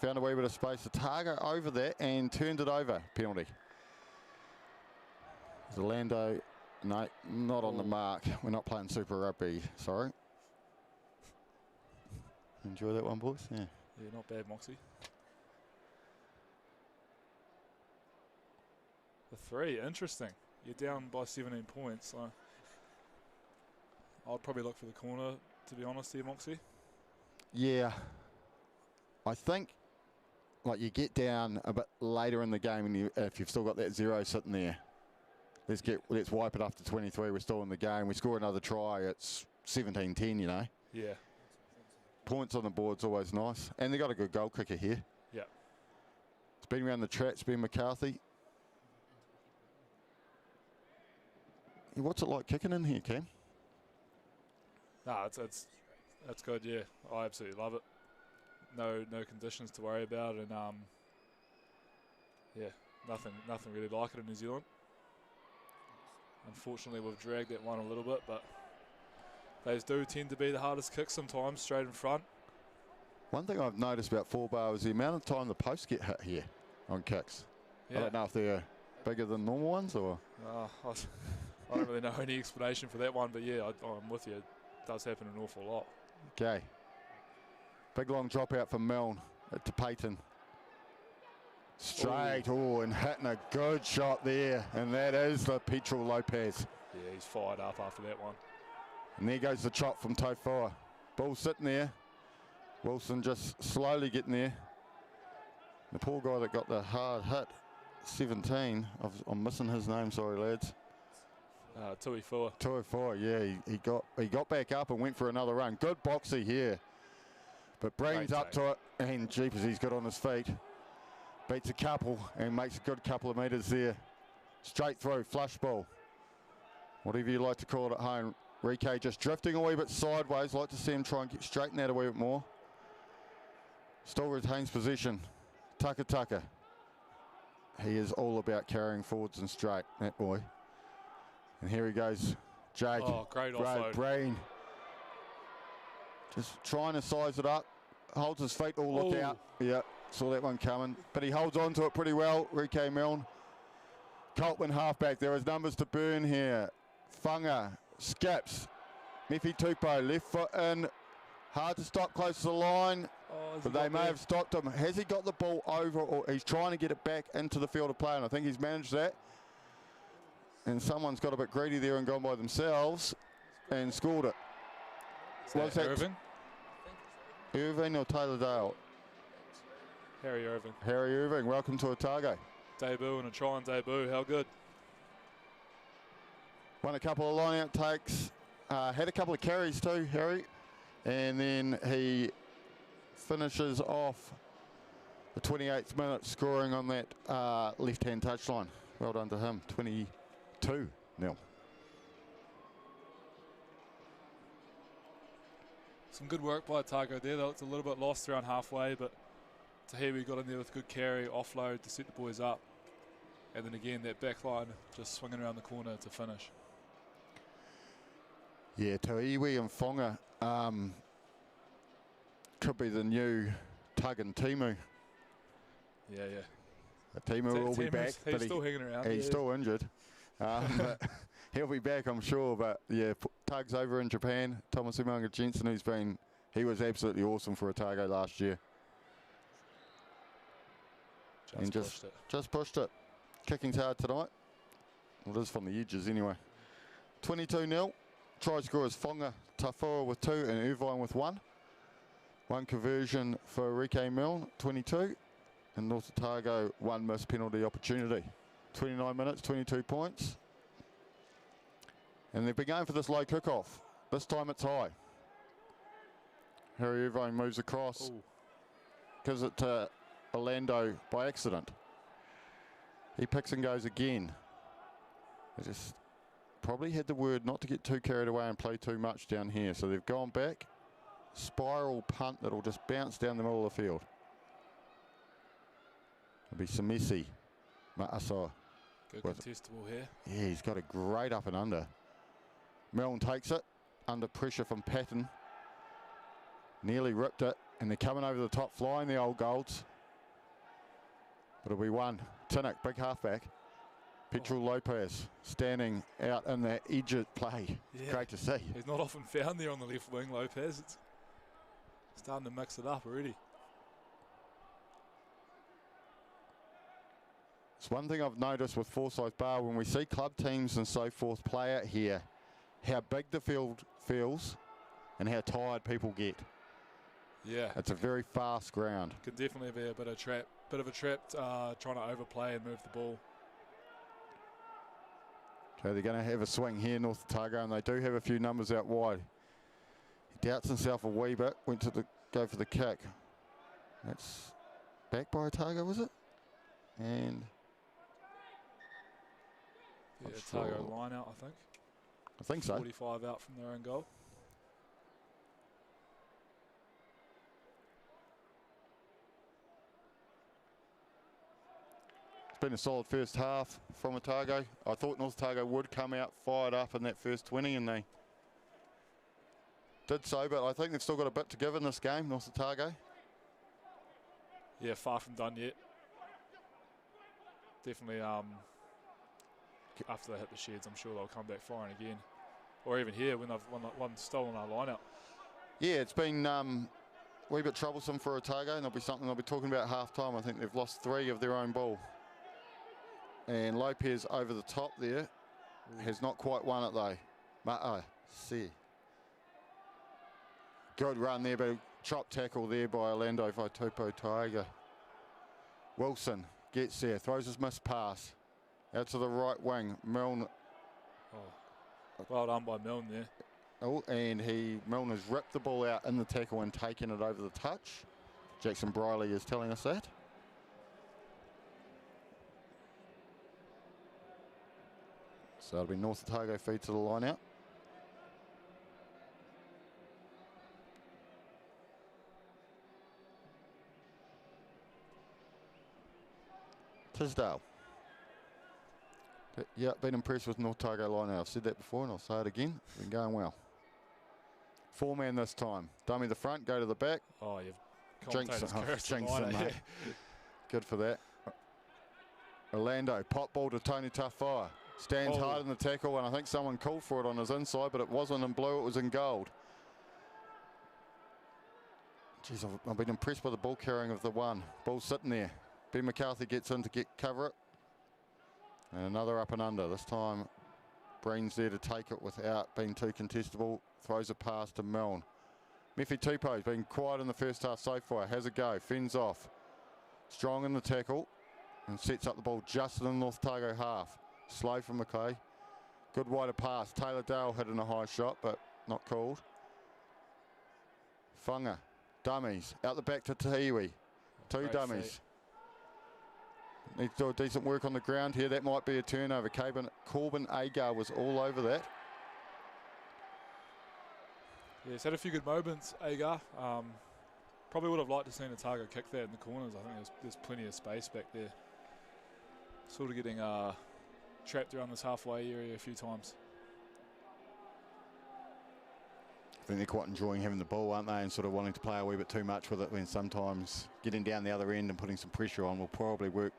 Found a wee bit of space. Otago over that and turned it over. Penalty. Zalando, no, not on the mark. We're not playing Super Rugby, sorry. Enjoy that one, boys? Yeah. Yeah, not bad, Moxie. The 3, interesting. You're down by 17 points. So I'd probably look for the corner, to be honest here, Moxie. Yeah. I think, like, you get down a bit later in the game, and if you've still got that 0 sitting there, let's wipe it after 23. We're still in the game. We score another try. It's 17-10, you know. Yeah. Points on the board's always nice, and they got a good goal kicker here. Yeah. It's been around the track. Ben McCarthy. What's it like kicking in here, Cam? Nah, it's good. Yeah, I absolutely love it. No conditions to worry about, and yeah, nothing really like it in New Zealand. Unfortunately, we've dragged that one a little bit, but those do tend to be the hardest kicks sometimes, straight in front. One thing I've noticed about 4 bar is the amount of time the posts get hit here on kicks. Yeah. I don't know if they're bigger than normal ones or. I don't really know any explanation for that one, but yeah, I'm with you. It does happen an awful lot. Okay. Big long drop out from Milne to Payton. Straight, and hitting a good shot there, and that is the Petrol Lopez. Yeah, he's fired up after that one. And there goes the chop from Tofoa. Ball sitting there. Wilson just slowly getting there. The poor guy that got the hard hit, 17. I'm missing his name, sorry lads. Tuifua. Tuifua, yeah, he got back up and went for another run. Good boxy here. But Breen's up to it, and jeepers, he's good on his feet. Beats a couple and makes a good couple of metres there. Straight through, flush ball. Whatever you like to call it at home, Rike just drifting a wee bit sideways. Like to see him try and straighten that a wee bit more. Still retains position. Tucker. He is all about carrying forwards and straight, that boy. And here he goes. Jake. Oh, great offload. Brain. Just trying to size it up. Holds his feet, look out. Yeah, saw that one coming. But he holds on to it pretty well, Rike Milne. Coltman halfback, there is numbers to burn here. Funga, Skips, Miffy Tupou, left foot in. Hard to stop close to the line, but they may have stopped him. Has he got the ball over, or he's trying to get it back into the field of play, and I think he's managed that. And someone's got a bit greedy there and gone by themselves and scored it. Was that Irving? Irving or Taylor Dale? Harry Irving. Harry Irving, welcome to Otago. Debut and a try on debut, how good. Won a couple of line-out takes, had a couple of carries too, Harry. And then he finishes off the 28th minute scoring on that left-hand touchline. Well done to him, 22-0. Some good work by Otago there. They looked a little bit lost around halfway, but Tahiwi got in there with good carry, offload to set the boys up. And then again, that back line just swinging around the corner to finish. Yeah, Tahiwi and Fonga could be the new Tug and Timu. Yeah. Timu will be back, he's but still hanging around. He's still injured. But he'll be back, I'm sure. But yeah, Tug's over in Japan. Thomas Umaga Jensen, he was absolutely awesome for Otago last year. Just pushed it. Kicking's hard tonight. Well, it is from the edges anyway. 22-0. Try scorers Fonga, Tafua with 2 and Irvine with 1. One conversion for Rike Milne, 22. And North Otago, 1 missed penalty opportunity. 29 minutes, 22 points. And they've been going for this low kickoff. This time it's high. Harry Irvine moves across. Gives it to Orlando by accident. He picks and goes again. They just probably had the word not to get too carried away and play too much down here. So they've gone back. Spiral punt that'll just bounce down the middle of the field. It'll be Samisi Ma'asa. Good contestable here. Yeah, he's got a great up and under. Milne takes it under pressure from Patton. Nearly ripped it, and they're coming over the top, flying the old Golds. But it'll be one. Tinnock, big halfback. Petrol Lopez standing out in the edge of play. Yeah. Great to see. He's not often found there on the left wing, Lopez. It's starting to mix it up already. It's one thing I've noticed with Forsyth Barr, when we see club teams and so forth play out here, how big the field feels and how tired people get. Yeah. It's a very fast ground. Could definitely be a bit of a trap trying to overplay and move the ball. So they're going to have a swing here, North Otago, and they do have a few numbers out wide. He doubts himself a wee bit, went to go for the kick. That's back by Otago, was it? And yeah, Otago line out, I think. I think so. 45 out from their own goal. It's been a solid first half from Otago. I thought North Otago would come out fired up in that first 20, and they did so, but I think they've still got a bit to give in this game, North Otago. Yeah, far from done yet. Definitely after they hit the sheds, I'm sure they'll come back firing again. Or even here when they've won stolen our line out. Yeah, it's been a wee bit troublesome for Otago, and there'll be something they'll be talking about at half-time. I think they've lost 3 of their own ball. And Lopez over the top there has not quite won it though. See. Good run there, but chop tackle there by Orlando Vaitupo Tiger. Wilson gets there, throws his missed pass out to the right wing. Milne. Well done by Milne there. Oh, and Milne has ripped the ball out in the tackle and taken it over the touch. Jackson Briley is telling us that. So it'll be North Otago feed to the line out. Tisdale. Yeah, been impressed with North Otago line now. I've said that before and I'll say it again. Been going well. 4-man this time. Dummy the front, go to the back. Oh, you've Jinx commentators them, mate. Good for that. Orlando, pop ball to Tony Tafai. Stands hard in the tackle, and I think someone called for it on his inside, but it wasn't in blue, it was in gold. Jeez, I've been impressed by the ball carrying of the one. Ball sitting there. Ben McCarthy gets in to cover it. And another up and under. This time, Breen's there to take it without being too contestable. Throws a pass to Milne. Meffy Tupou's been quiet in the first half so far. Has a go, fends off. Strong in the tackle and sets up the ball just in the North Otago half. Slow from McClay. Good wider pass. Taylor Dale hitting a high shot, but not called. Whanga. Dummies. Out the back to Tahiwi. Two dummies. Needs to do a decent work on the ground here. That might be a turnover. Corbin Agar was all over that. Yeah, he's had a few good moments, Agar. Probably would have liked to seen Otago kick that in the corners. I think there's plenty of space back there. Sort of getting trapped around this halfway area a few times. I think they're quite enjoying having the ball, aren't they, and sort of wanting to play a wee bit too much with it, when sometimes getting down the other end and putting some pressure on will probably work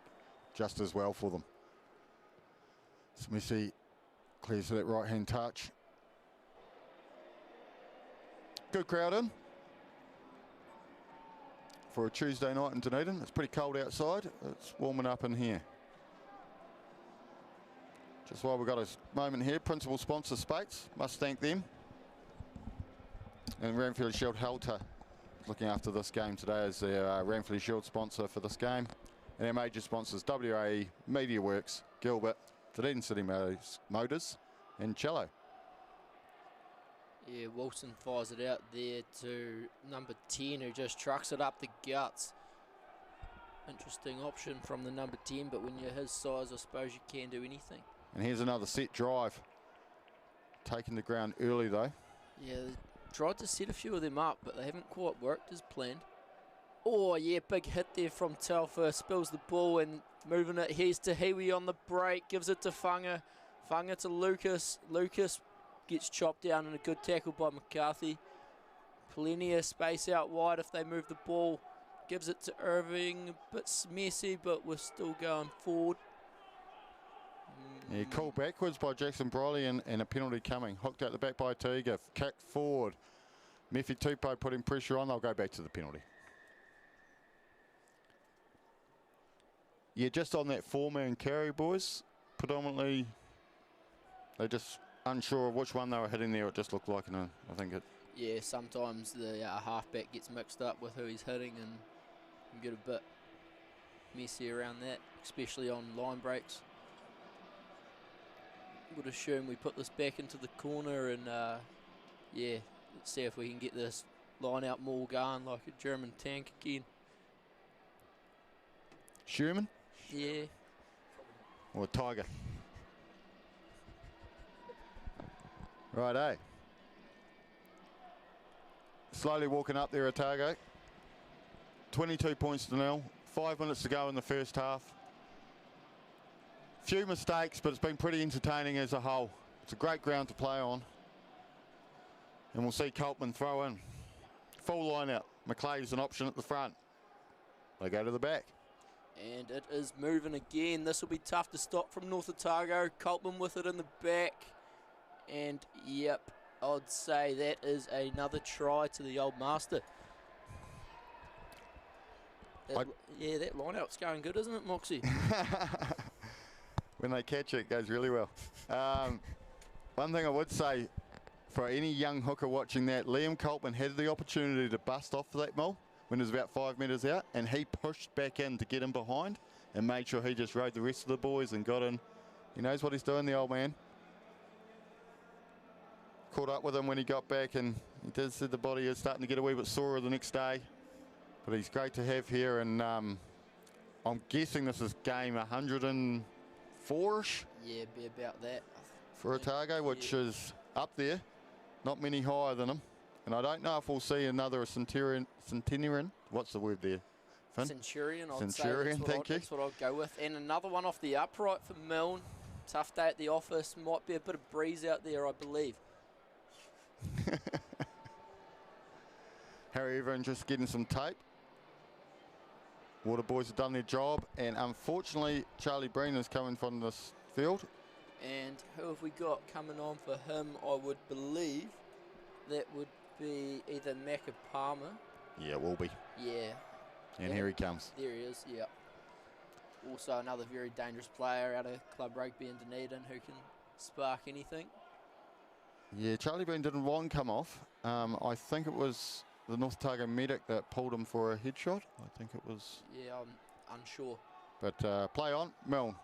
just as well for them. Smithy clears to that right-hand touch. Good crowd in for a Tuesday night in Dunedin. It's pretty cold outside. It's warming up in here. Just while we've got a moment here, principal sponsor Spates, must thank them. And Ranfurly Shield Helter looking after this game today as their Ranfurly Shield sponsor for this game. And our major sponsors, WAE, MediaWorks, Gilbert, Dunedin City Motors and Cello. Yeah, Wilson fires it out there to number 10, who just trucks it up the guts. Interesting option from the number 10, but when you're his size, I suppose you can do anything. And here's another set drive. Taking the ground early though. Yeah, they tried to set a few of them up, but they haven't quite worked as planned. Oh yeah, big hit there from Telfer, spills the ball and moving it. Here's to Hiwi on the break, gives it to Whanga. Whanga to Lucas. Lucas gets chopped down and a good tackle by McCarthy. Plenty of space out wide if they move the ball. Gives it to Irving, a bit messy, but we're still going forward. Yeah, called backwards by Jackson Briley and a penalty coming. Hooked out the back by Tiga, kicked forward. Meffy Tupou putting pressure on, they'll go back to the penalty. Yeah, just on that 4-man carry, boys, predominantly they just unsure of which one they were hitting there. It just looked like, I think it. Yeah, sometimes the halfback gets mixed up with who he's hitting and you get a bit messy around that, especially on line breaks. Would assume we put this back into the corner and yeah, let's see if we can get this line out more going like a German tank again. Sherman? Yeah. Or Tiger? Right, eh? Slowly walking up there, Otago. 22 points to 0. 5 minutes to go in the first half. Few mistakes, but it's been pretty entertaining as a whole. It's a great ground to play on. And we'll see Coltman throw in. Full line out. McClay's an option at the front. They go to the back. And it is moving again. This will be tough to stop from North Otago. Coltman with it in the back. And yep, I'd say that is another try to the old master. Yeah, that line out's going good, isn't it, Moxie? When they catch it, it goes really well. One thing I would say, for any young hooker watching that, Liam Coltman had the opportunity to bust off that maul when it was about 5 metres out, and he pushed back in to get him behind and made sure he just rode the rest of the boys and got in. He knows what he's doing, the old man. Caught up with him when he got back, and he did see the body is starting to get a wee bit sorer the next day. But he's great to have here, and I'm guessing this is game 104-ish. Yeah, be about that. For Otago, which is up there, not many higher than him. And I don't know if we'll see another centenarian, what's the word there? Finn? Centurion, I'd Centurion, say. thank you. That's what I'd go with. And another one off the upright for Milne. Tough day at the office. Might be a bit of breeze out there, I believe. Harry Irvin just getting some tape. Water boys have done their job, and unfortunately Charlie Breen is coming from this field. And who have we got coming on for him? I would believe that would be either Macca Palmer. Yeah, it will be. Yeah. And here he comes. There he is, yeah. Also another very dangerous player out of Club Rugby in Dunedin who can spark anything. Yeah, Charlie Breen didn't long come off. I think it was the North Otago medic that pulled him for a headshot. I think it was. Yeah, I'm unsure. But play on, Milne.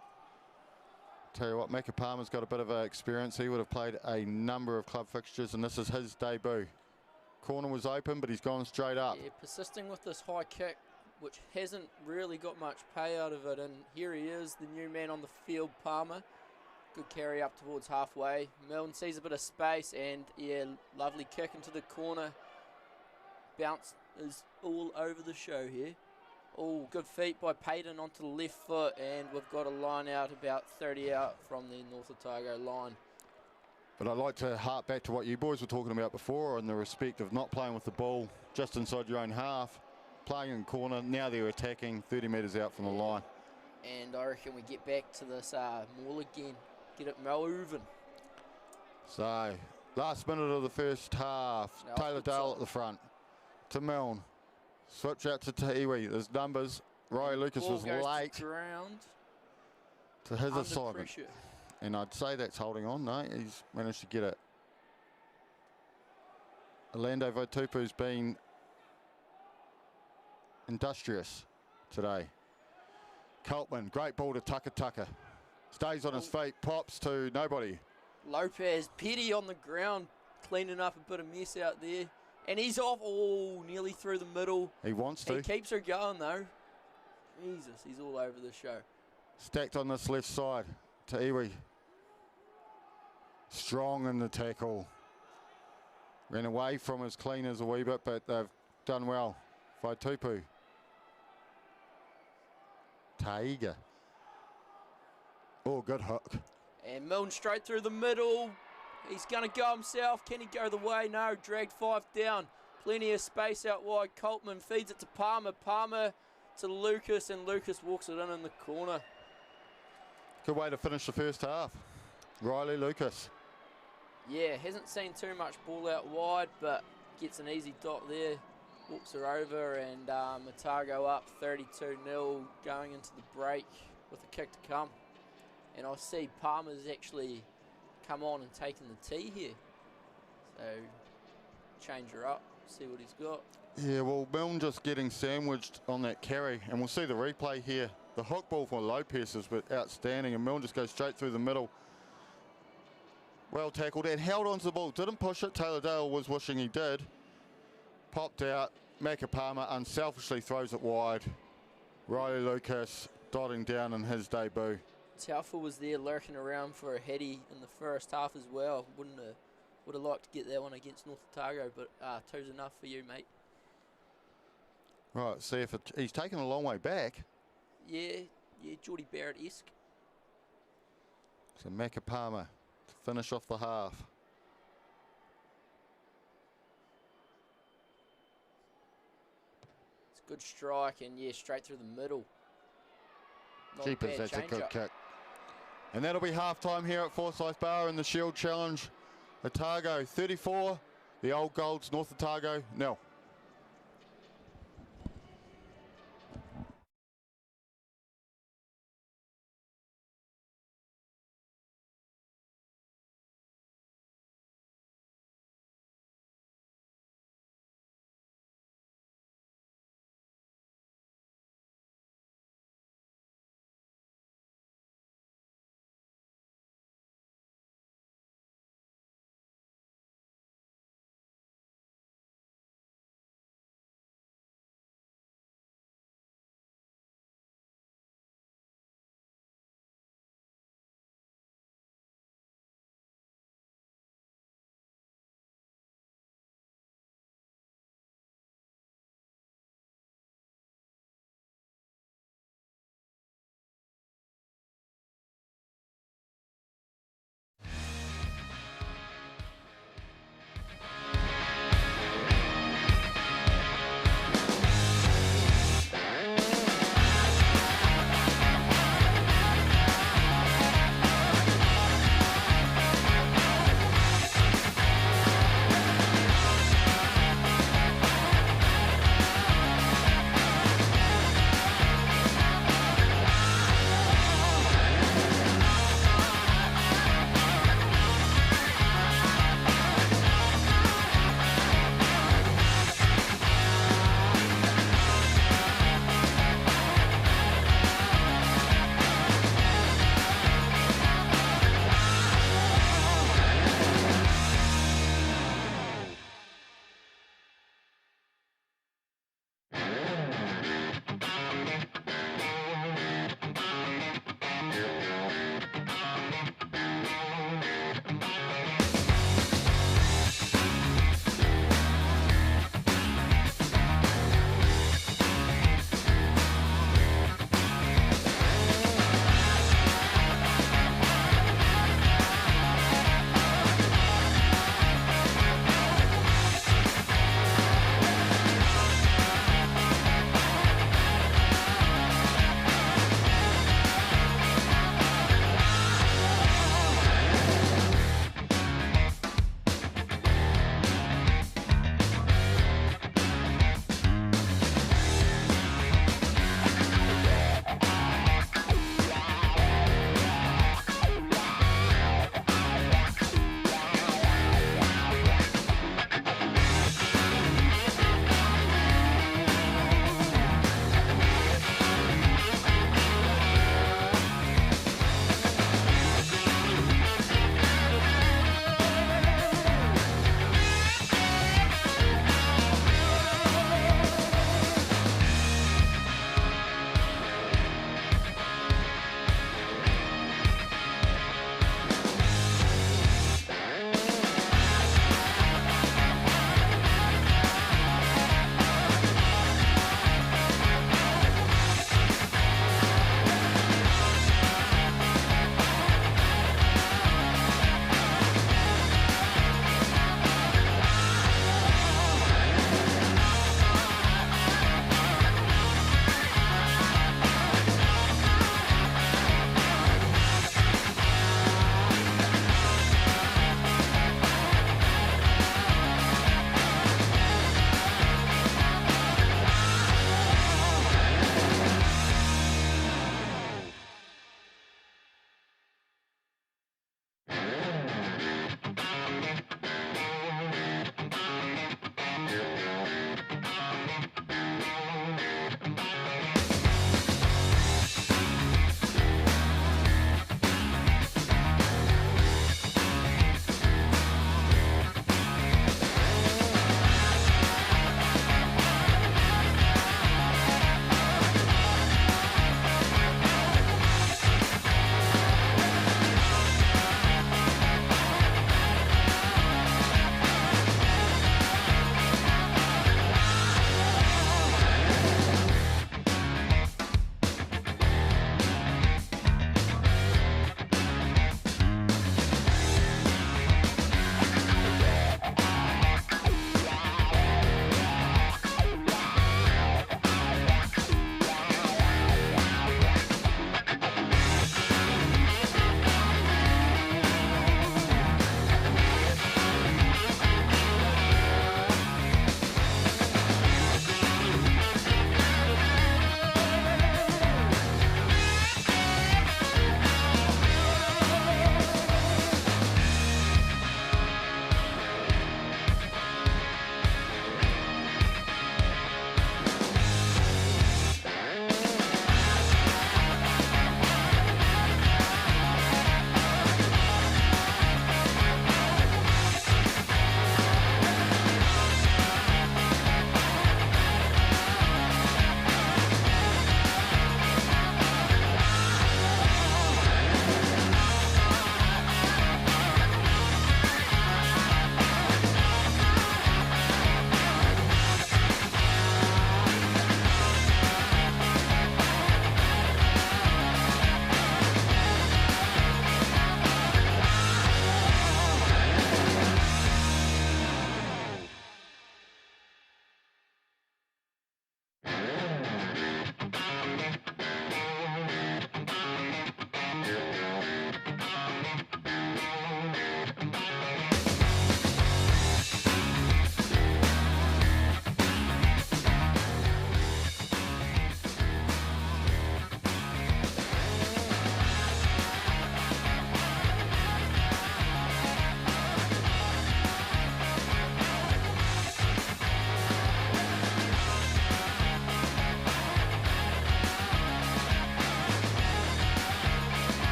Tell you what, Macca Palmer's got a bit of experience. He would have played a number of club fixtures, and this is his debut. Corner was open, but he's gone straight up. Yeah, persisting with this high kick, which hasn't really got much pay out of it. And here he is, the new man on the field, Palmer. Good carry up towards halfway. Milne sees a bit of space, and yeah, lovely kick into the corner. Bounce is all over the show here. Oh, good feet by Payton onto the left foot, and we've got a line out about 30 out from the North Otago line. But I'd like to hark back to what you boys were talking about before on the respect of not playing with the ball just inside your own half, playing in corner. Now they're attacking 30 metres out from the line. And I reckon we get back to this maul again. Get it moving. So, last minute of the first half. No, Taylor good Dale side. at the front. To Milne. Switch out to Ta'iwi. There's numbers. Roy Lucas Ball was goes late to ground. to his Under assignment. pressure. And I'd say that's holding on. No, he's managed to get it. Orlando Votupu's been industrious today. Coltman, great ball to Tucker. Stays on his feet, pops to nobody. Lopez, Petty on the ground, cleaning up a bit of mess out there. And he's off, oh, nearly through the middle. He wants to. He keeps her going, though. Jesus, he's all over the show. Stacked on this left side to Iwi. Strong in the tackle. Ran away from his cleaners a wee bit, but they've done well. Vaitupu. Taiga. Oh, good hook. And Milne straight through the middle. He's going to go himself. Can he go the way? No, dragged 5 down. Plenty of space out wide. Coltman feeds it to Palmer. Palmer to Lucas, and Lucas walks it in the corner. Good way to finish the first half. Riley Lucas. Yeah, hasn't seen too much ball out wide, but gets an easy dot there. Walks her over, and Otago up 32-0 going into the break with a kick to come. And I see Palmer's actually come on and taken the tee here. So change her up, see what he's got. Yeah, well, Milne just getting sandwiched on that carry, and we'll see the replay here. The hook ball for Lopez is outstanding, and Milne just goes straight through the middle. Well tackled and held onto the ball. Didn't push it. Taylor Dale was wishing he did. Popped out. Macca Palmer unselfishly throws it wide. Riley Lucas dotting down in his debut. Taufa was there lurking around for a heady in the first half as well. Would have liked to get that one against North Otago, but 2's enough for you, mate. Right, see if he's taken a long way back. Yeah, Geordie Barrett-esque. So Macca Palmer to finish off the half. It's a good strike, and yeah, straight through the middle. Not a Jeepers, bad that's a good change-up. kick. And that'll be half-time here at Forsyth Barr in the Shield Challenge. Otago 34, the Old Golds, North Otago 0.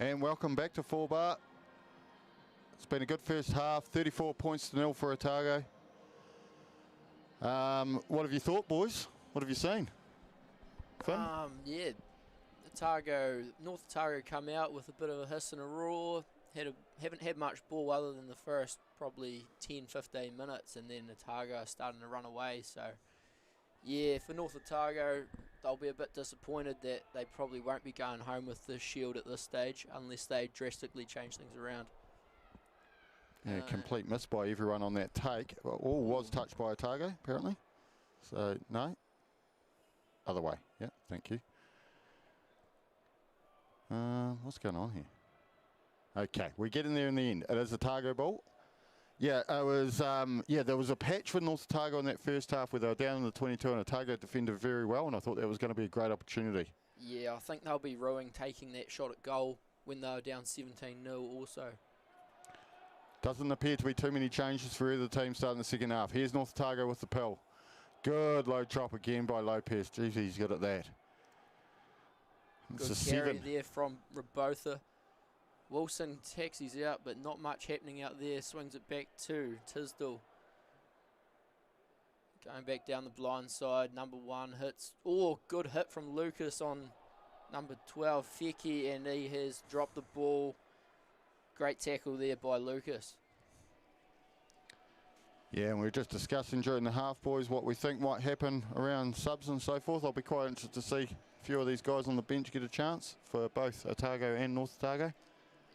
And welcome back to 4 Bar. It's been a good first half, 34 points to 0 for Otago. What have you thought, boys? What have you seen? Finn? Yeah, North Otago come out with a bit of a hiss and a roar. Haven't had much ball other than the first probably 10-15 minutes, and then Otago are starting to run away. So, yeah, for North Otago, they'll be a bit disappointed that they probably won't be going home with the shield at this stage unless they drastically change things around. Yeah, complete miss by everyone on that take. Well, all was touched by Otago, apparently. So, no. Other way. Yeah, thank you. What's going on here? Okay, we get in there in the end. It is a Otago ball. Yeah, it was. There was a patch for North Otago in that first half where they were down in the 22, and Otago defended very well, and I thought that was going to be a great opportunity. Yeah, I think they'll be rowing taking that shot at goal when they were down 17-0 also. Doesn't appear to be too many changes for either team starting the second half. Here's North Otago with the pill. Good low chop again by Lopez. Jeez, he's good at that. It's Good a carry 7. there from Rabotha. Wilson taxis out, but not much happening out there. Swings it back to Tisdall. Going back down the blind side. Number 1 hits. Oh, good hit from Lucas on number 12, Feki, and he has dropped the ball. Great tackle there by Lucas. Yeah, and we were just discussing during the half, boys, what we think might happen around subs and so forth. I'll be quite interested to see a few of these guys on the bench get a chance for both Otago and North Otago.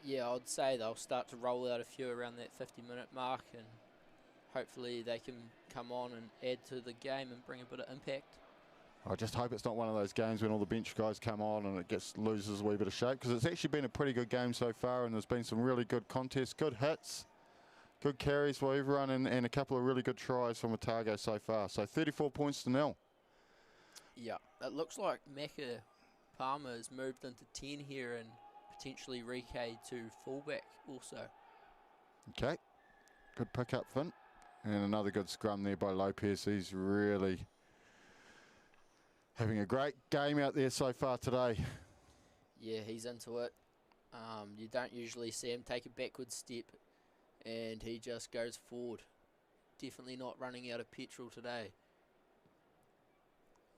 Yeah, I'd say they'll start to roll out a few around that 50-minute mark, and hopefully they can come on and add to the game and bring a bit of impact. I just hope it's not one of those games when all the bench guys come on and it loses a wee bit of shape, because it's actually been a pretty good game so far, and there's been some really good contests, good hits, good carries for everyone, and a couple of really good tries from Otago so far. So 34 points to 0. Yeah, it looks like Macca Palmer has moved into 10 here and potentially Rike to fullback also. Okay, good pick up, Finn. And another good scrum there by Lopez. He's really having a great game out there so far today. Yeah, he's into it. You don't usually see him take a backward step, and he just goes forward. Definitely not running out of petrol today.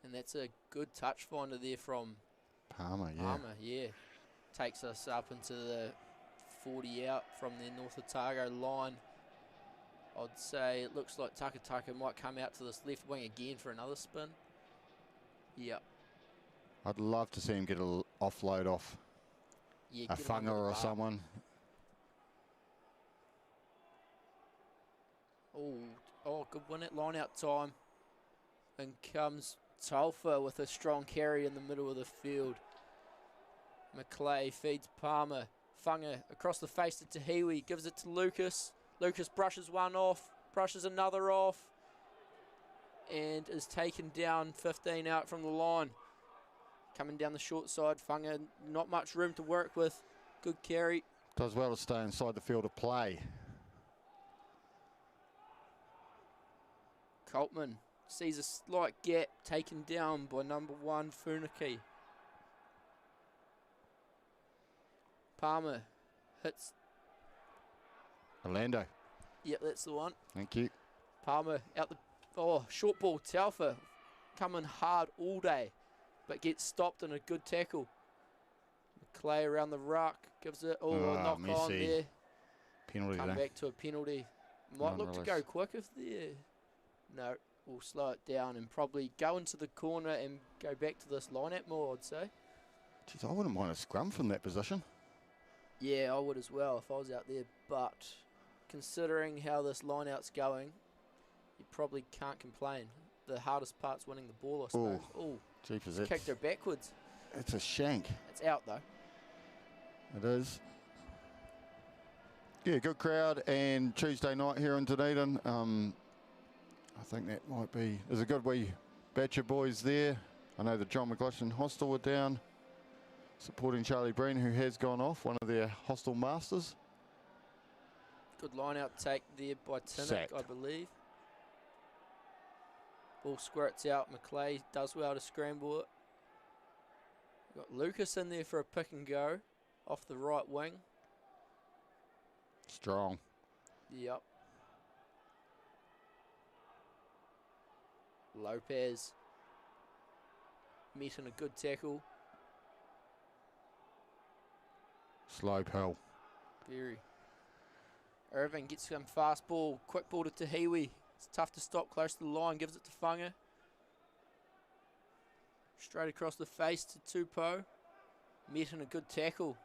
And that's a good touch finder there from Palmer, yeah. Palmer, yeah. Takes us up into the 40 out from the North Otago line. I'd say it looks like Takataka might come out to this left wing again for another spin. Yep. I'd love to see him get an offload off a Funga or someone. Oh, good win at line out time. And comes Tolfa with a strong carry in the middle of the field. McClay feeds Palmer. Funga across the face to Tahiwi, gives it to Lucas. Lucas brushes one off, brushes another off, and is taken down 15 out from the line. Coming down the short side, Funga, not much room to work with. Good carry. Does well to stay inside the field of play. Coltman sees a slight gap, taken down by number 1, Funaki. Palmer hits. Orlando. Yep, that's the one. Thank you. Palmer out the... Oh, short ball. Taufa coming hard all day, but gets stopped in a good tackle. McClay around the ruck. Gives it... Oh, a knock messy. on there. Penalty Come there. back to a penalty. Might look to go quick if there... No, we'll slow it down and probably go into the corner and go back to this line-out more, I'd say. Jeez, I wouldn't mind a scrum from that position. Yeah, I would as well if I was out there, but considering how this line-out's going, you probably can't complain. The hardest part's winning the ball, I suppose. Oh, jeepers, kicked her backwards. It's a shank. It's out, though. It is. Yeah, good crowd, and Tuesday night here in Dunedin. I think that might be... There's a good wee batch of boys there. I know the John McLaughlin Hostel were down, supporting Charlie Breen, who has gone off, one of their hostel masters. Good line-out take there by Tinnick, I believe. Ball squirts out. McClay does well to scramble it. Got Lucas in there for a pick and go. off the right wing. Strong. Yep. Lopez met in a good tackle. Slope hill. Very. Irving gets some fast ball, quick ball to Tahiwi. It's tough to stop close to the line, gives it to Funga. Straight across the face to Tupou. Met in a good tackle.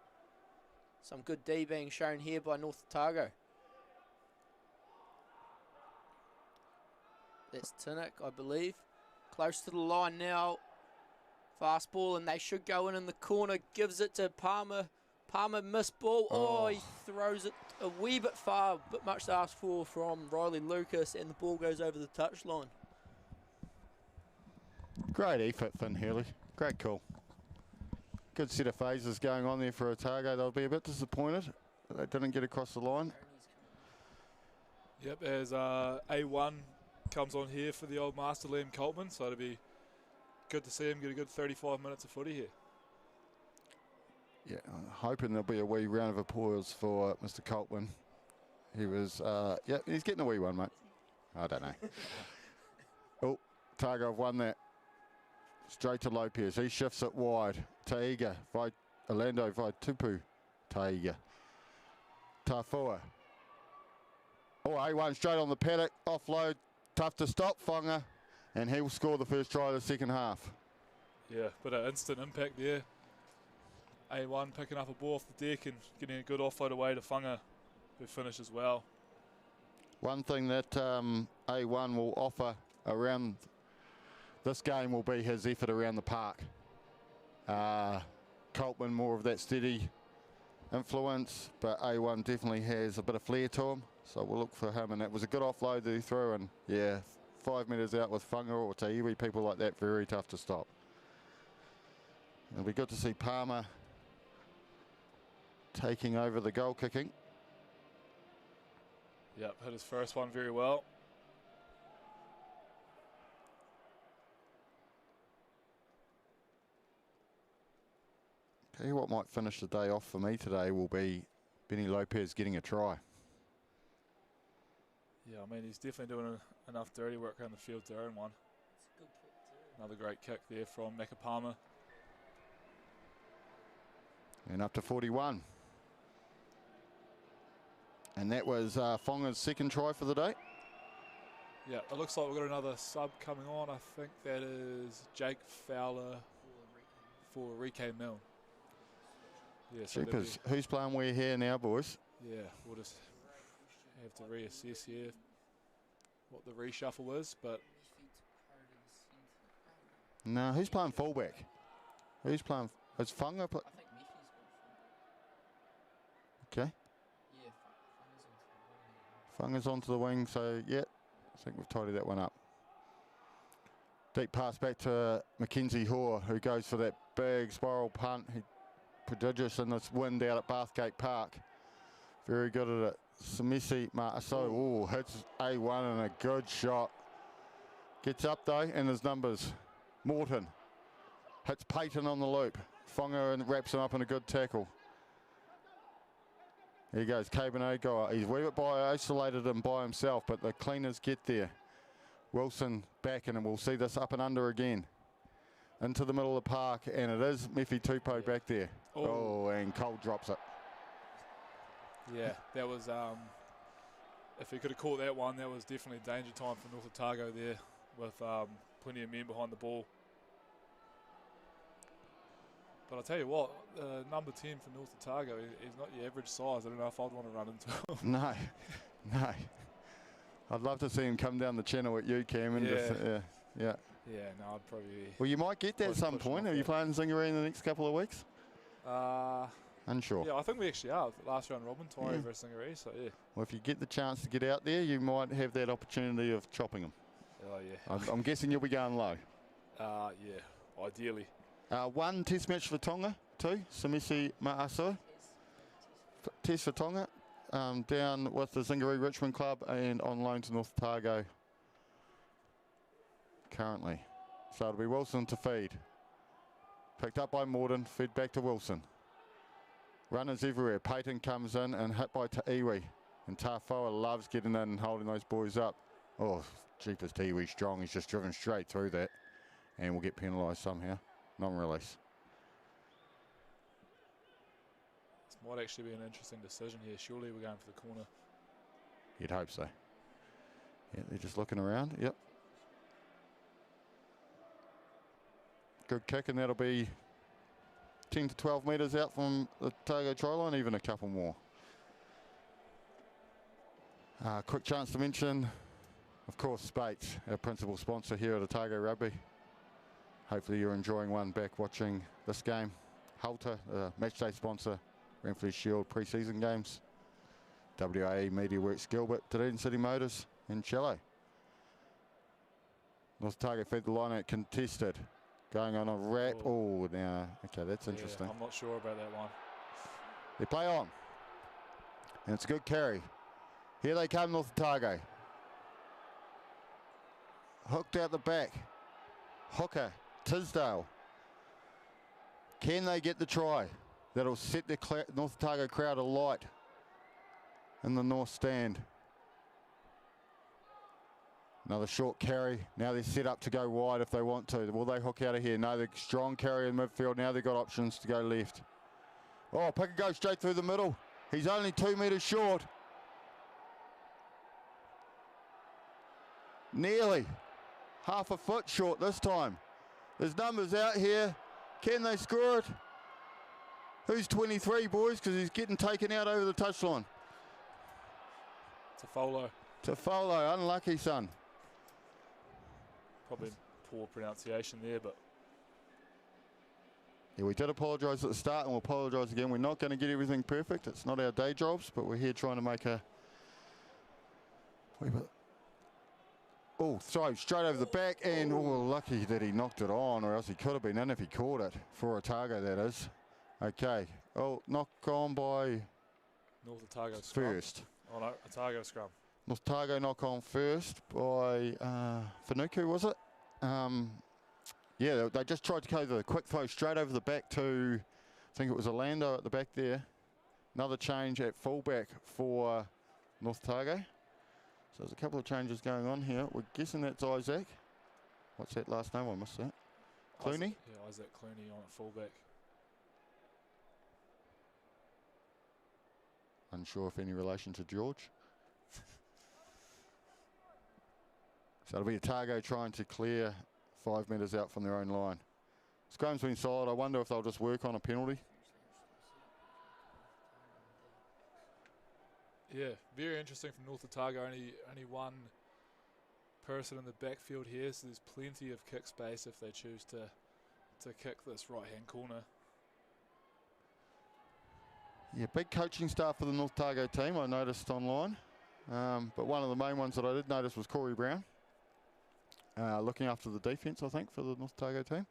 Some good D being shown here by North Otago. That's Tinnock, I believe. Close to the line now. Fast ball, and they should go in the corner. Gives it to Palmer. Palmer missed ball. Oh, he throws it a wee bit far, but much to ask for from Riley Lucas, and the ball goes over the touchline. Great effort, Finn Hurley. Great call. Good set of phases going on there for Otago. They'll be a bit disappointed that they didn't get across the line. Yep, as A1 comes on here for the old master Liam Coltman, so it'll be good to see him get a good 35 minutes of footy here. Yeah, I'm hoping there'll be a wee round of applause for Mr. Coltman. He was, yeah, he's getting a wee one, mate. I don't know. Oh, Otago have won that. Straight to Lopez. He shifts it wide. Taiga, Orlando, Tupu. Taiga. Tafua. Oh, A1 straight on the paddock. Offload. Tough to stop, Funga. And he will score the first try of the second half. Yeah, but an instant impact there. A1 picking up a ball off the deck and getting a good offload away to Funga, who finishes well. One thing that A1 will offer around this game will be his effort around the park. Coltman more of that steady influence, but A1 definitely has a bit of flair to him, so we'll look for him. And it was a good offload that he threw, and yeah, 5 metres out with Funga or Taiwi, people like that, very tough to stop. It'll be good to see Palmer taking over the goal kicking. Yep, hit his first one very well. Tell you what might finish the day off for me today will be Benny Lopez getting a try. Yeah, I mean, he's definitely doing enough dirty work around the field to earn one. Another great kick there from Makapama. And up to 41. And that was Fonga's second try for the day. Yeah, it looks like we've got another sub coming on. I think that is Jake Fowler for Rike Mill. Yeah, so Jeepers, who's playing where here now, boys? yeah, we'll just have to reassess here what the reshuffle is, but No, who's playing fullback? Who's playing? Is Funga? Okay. Funga's onto the wing, so yeah, I think we've tidied that one up. Deep pass back to Mackenzie Hoare, who goes for that big spiral punt. He prodigious in this wind out at Bathgate Park. Very good at it. Samisi Ma'aso, hits A1 and a good shot. Gets up though, and his numbers. Morton hits Payton on the loop. Fonga and wraps him up in a good tackle. Here he goes, Cabernet. He's a wee bit isolated him by himself, but the cleaners get there. Wilson back in, and we'll see this up and under again. Into the middle of the park, and it is Mefi Tupou back there. Oh, and Cole drops it. yeah, that was, if he could have caught that one, that was definitely danger time for North Otago there with plenty of men behind the ball. But I'll tell you what, number 10 for North Otago, he's not your average size. I don't know if I'd want to run into him. No, no. I'd love to see him come down the channel at you, Cam, and just, yeah. Yeah, no, I'd probably... Well, you might get that at some point. Are you playing Zingaree in the next couple of weeks? Unsure. Yeah, I think we actually are. Last round robin tie over Zingaree, so yeah. Well, if you get the chance to get out there, you might have that opportunity of chopping them. Oh, yeah. I'm guessing you'll be going low. Yeah, ideally. One test match for Tonga, two, Samisi Ma'aso. Test for Tonga, down with the Zingaree Richmond Club and on loan to North Otago currently. So it'll be Wilson to feed. Picked up by Morden, fed back to Wilson. Runners everywhere. Peyton comes in and hit by Ta'iwi. And Tafoa loves getting in and holding those boys up. Oh, jeepers, Ta'iwi's strong. He's just driven straight through that. And will get penalised somehow. Non-release. This might actually be an interesting decision here. Surely we're going for the corner. You'd hope so. Yeah, they're just looking around. Yep. Good kick, and that'll be 10 to 12 metres out from the Otago try line, even a couple more. Quick chance to mention, of course, Spates, our principal sponsor here at Otago Rugby. Hopefully you're enjoying one back watching this game. Halter, matchday sponsor, Ranfurly Shield pre-season games. WAE MediaWorks Gilbert, Dunedin City Motors, and Cello. North Otago fed the line out contested. Going on a wrap. Oh, now, okay, that's interesting. I'm not sure about that one. They play on. And it's a good carry. Here they come, North Otago. Hooked out the back. Hooker, Tisdale. Can they get the try? That'll set the North Otago crowd alight in the North Stand. Another short carry. Now they're set up to go wide if they want to. Will they hook out of here? No, they're strong carry in midfield. Now they've got options to go left. Oh, Picker goes straight through the middle. He's only 2 metres short. Nearly. Half a foot short this time. There's numbers out here. Can they score it? Who's 23, boys? Because he's getting taken out over the touchline. Tafolo. Tafolo, unlucky son. Probably poor pronunciation there, but... Yeah, we did apologise at the start and we'll apologise again. We're not going to get everything perfect. It's not our day jobs, but we're here trying to make a... Oh, throw straight over the back, and lucky that he knocked it on, or else he could have been in if he caught it. For Otago, that is. Okay. Oh, knock on by... North Otago scrum. First. Oh no, Otago scrum. North Otago knock on first by Fanuku, was it? Yeah, they just tried to go the quick throw straight over the back to, I think it was Orlando at the back there. Another change at fullback for North Otago. So there's a couple of changes going on here. We're guessing that's Isaac. What's that last name? I missed that. Clooney? Isaac Clooney on at fullback. Unsure if any relation to George. So it'll be Otago trying to clear 5 metres out from their own line. Scrum's been solid. I wonder if they'll just work on a penalty. Yeah, very interesting from North Otago. Only one person in the backfield here, so there's plenty of kick space if they choose to kick this right-hand corner. Yeah, big coaching staff for the North Otago team, I noticed online. But one of the main ones that I did notice was Corey Brown. Looking after the defence, I think, for the North Otago team.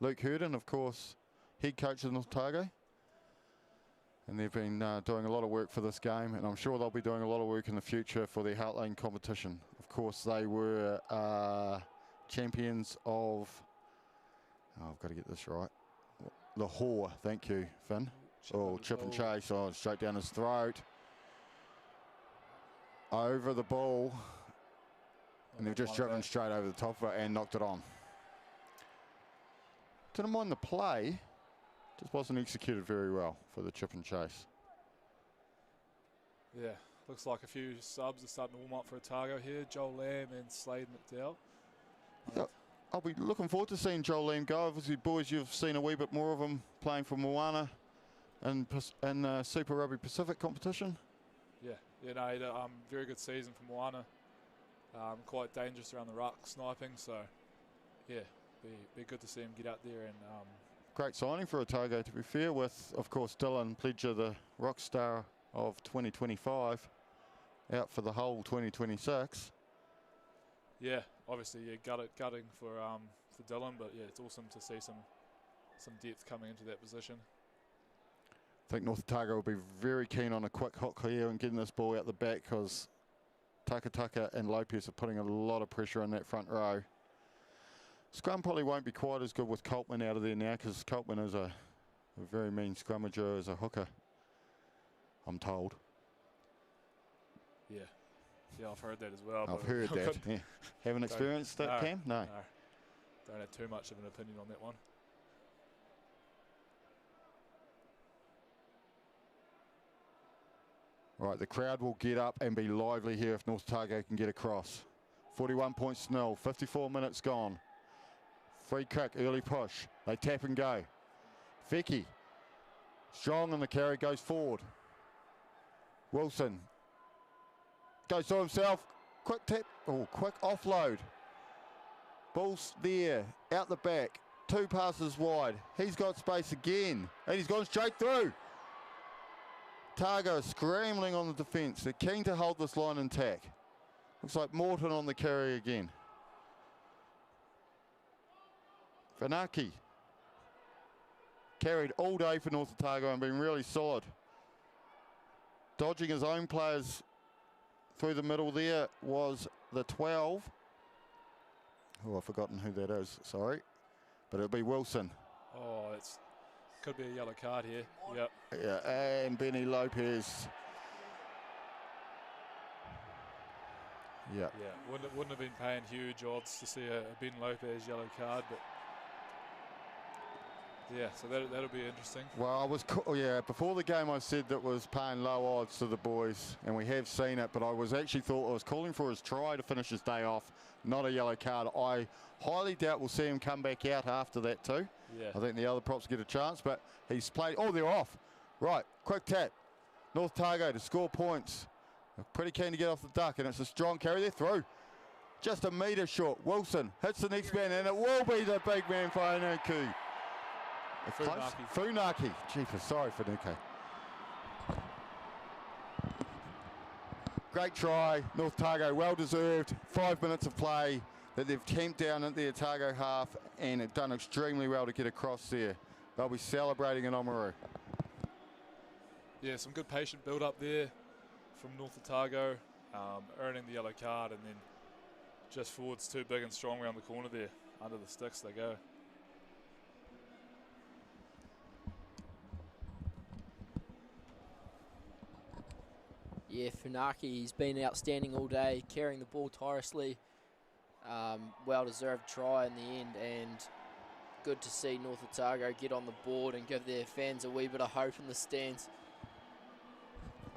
Luke Hurden, of course, head coach of the North Otago. And they've been doing a lot of work for this game, and I'm sure they'll be doing a lot of work in the future for their Heartland competition. Of course, they were champions of, I've got to get this right, Lahore, thank you, Finn. Chip and chase, straight down his throat. Over the ball. And they've just driven straight over the top of it and knocked it on. Didn't mind the play, just wasn't executed very well for the chip and chase. Yeah, looks like a few subs are starting to warm up for Otago here. Joel Lamb and Slade McDowell. Yep. I'll be looking forward to seeing Joel Lamb go. Obviously, boys, you've seen a wee bit more of him playing for Moana and Super Rugby Pacific competition. Yeah, he had a very good season for Moana. Quite dangerous around the ruck, sniping. So, yeah, be good to see him get out there and. Great signing for Otago, to be fair, with of course Dylan Pledger, the rock star of 2025, out for the whole 2026. Yeah, obviously, gutting for Dylan, but yeah, it's awesome to see some depth coming into that position. I think North Otago will be very keen on a quick hook here and getting this ball out the back, because Takataka and Lopez are putting a lot of pressure on that front row. Scrum probably won't be quite as good with Coltman out of there now, because Coltman is a A very mean scrummager as a hooker, I'm told. Yeah. Yeah, I've heard that as well. I've but heard I that. couldn't- Yeah. Haven't experienced that, Cam? No. Don't have too much of an opinion on that one. Right, the crowd will get up and be lively here if North Otago can get across. 41 points nil, 54 minutes gone. Free kick, early push. They tap and go. Fecky, strong on the carry, goes forward. Wilson goes to himself. Quick tap, oh, quick offload. Ball's there, out the back. 2 passes wide. He's got space again, and he's gone straight through. Otago scrambling on the defence. They're keen to hold this line intact. Looks like Morton on the carry again. Vanaki carried all day for North Otago and been really solid. Dodging his own players through the middle there was the 12. Oh, I've forgotten who that is, sorry. But it'll be Wilson. Oh, it's could be a yellow card here. Yep. Yeah, and Benny Lopez. Yeah. Yeah, wouldn't have been paying huge odds to see a Ben Lopez yellow card, but yeah, so that'll be interesting. Well, I was, before the game I said that was paying low odds to the boys, and we have seen it, but I was actually thought I was calling for his try to finish his day off, not a yellow card. I highly doubt we'll see him come back out after that too. Yeah. I think the other props get a chance, but he's played, oh, they're off. Right, quick tap. North Otago to score points. They're pretty keen to get off the duck, and it's a strong carry. They're through. Just a metre short. Wilson hits the next man, and it will be the big man for Onuku. Funaki. Jeepers, sorry, Funaki. Great try, North Otago, well deserved. 5 minutes of play that they've camped down at the Otago half and have done extremely well to get across there. They'll be celebrating in Oamaru. Yeah, some good patient build up there from North Otago, earning the yellow card, and then just forwards too big and strong around the corner there. Under the sticks they go. Yeah, Funaki, he's been outstanding all day, carrying the ball tirelessly. Well-deserved try in the end, and good to see North Otago get on the board and give their fans a wee bit of hope in the stands.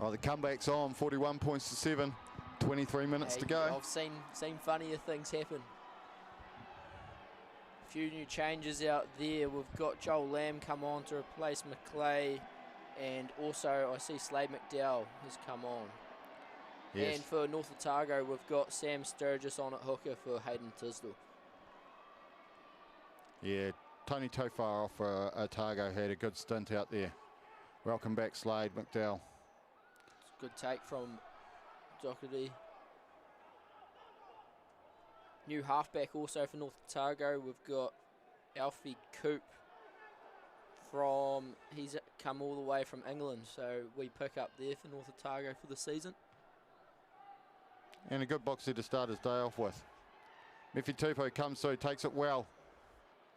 Oh, the comeback's on, 41 points to 7, 23 minutes to go. I've seen funnier things happen. A few new changes out there. We've got Joel Lamb come on to replace McClay, and also I see Slade McDowell has come on. Yes. And for North Otago, we've got Sam Sturgis on at hooker for Hayden Tisdall. Yeah, Tony Tofar off Otago had a good stint out there. Welcome back, Slade McDowell. Good take from Doherty. New halfback also for North Otago. We've got Alfie Coop he's come all the way from England, so we pick up there for North Otago for the season. And a good boxer to start his day off with. Miffy Tupou comes through, takes it well.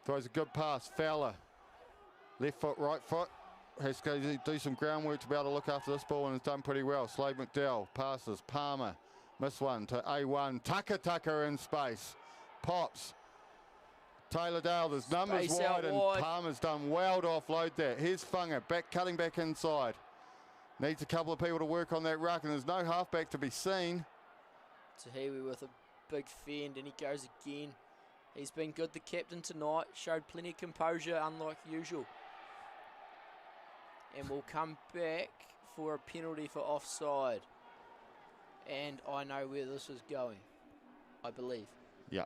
Throws a good pass, Fowler. Left foot, right foot. Has to do some groundwork to be able to look after this ball, and has done pretty well. Slade McDowell passes, Palmer. Miss one to A1. Tucker in space. Pops. Taylor Dale, there's numbers wide, and Palmer's done well to offload that. Here's Funga, cutting back inside. Needs a couple of people to work on that ruck, and there's no halfback to be seen. Tahiwi with a big fend, and he goes again. He's been good, the captain, tonight. Showed plenty of composure, unlike usual. And we'll come back for a penalty for offside. And I know where this is going, I believe. Yeah.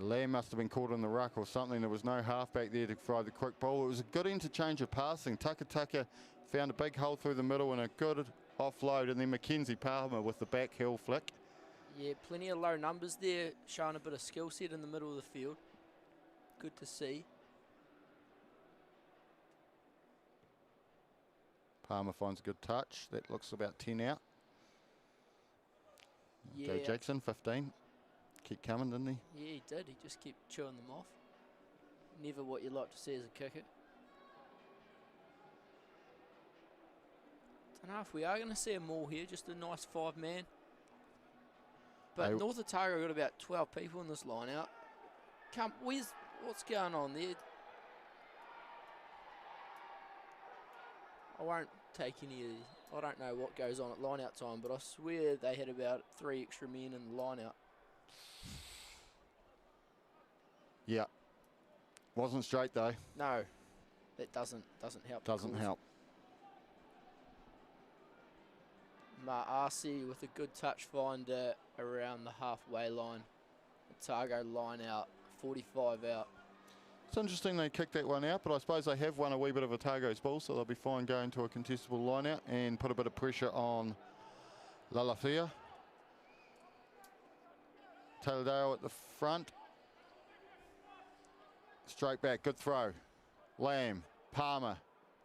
Lamb must have been caught in the ruck or something. There was no halfback there to throw the quick ball. It was a good interchange of passing. Tucker found a big hole through the middle and a good offload, and then Mackenzie Palmer with the back heel flick. Yeah, plenty of low numbers there, showing a bit of skill set in the middle of the field. Good to see. Palmer finds a good touch. That looks about 10 out. Yeah. Joe Jackson, 15. Keep coming, didn't he? Yeah, he did. He just kept chewing them off. never what you like to see as a kicker. Don't know if we are going to see a maul here, just a nice 5-man. But North Otago got about 12 people in this line out. What's going on there? I won't take any. I don't know what goes on at line out time, but I swear they had about 3 extra men in the line out. Yeah. Wasn't straight though. No, that doesn't help. Doesn't help. Ma'asi with a good touch finder around the halfway line. Otago line out, 45 out. It's interesting they kicked that one out, but I suppose they have won a wee bit of Otago's ball, so they'll be fine going to a contestable line out and put a bit of pressure on Lalafia. Taylordale at the front. Straight back, good throw. Lamb, Palmer,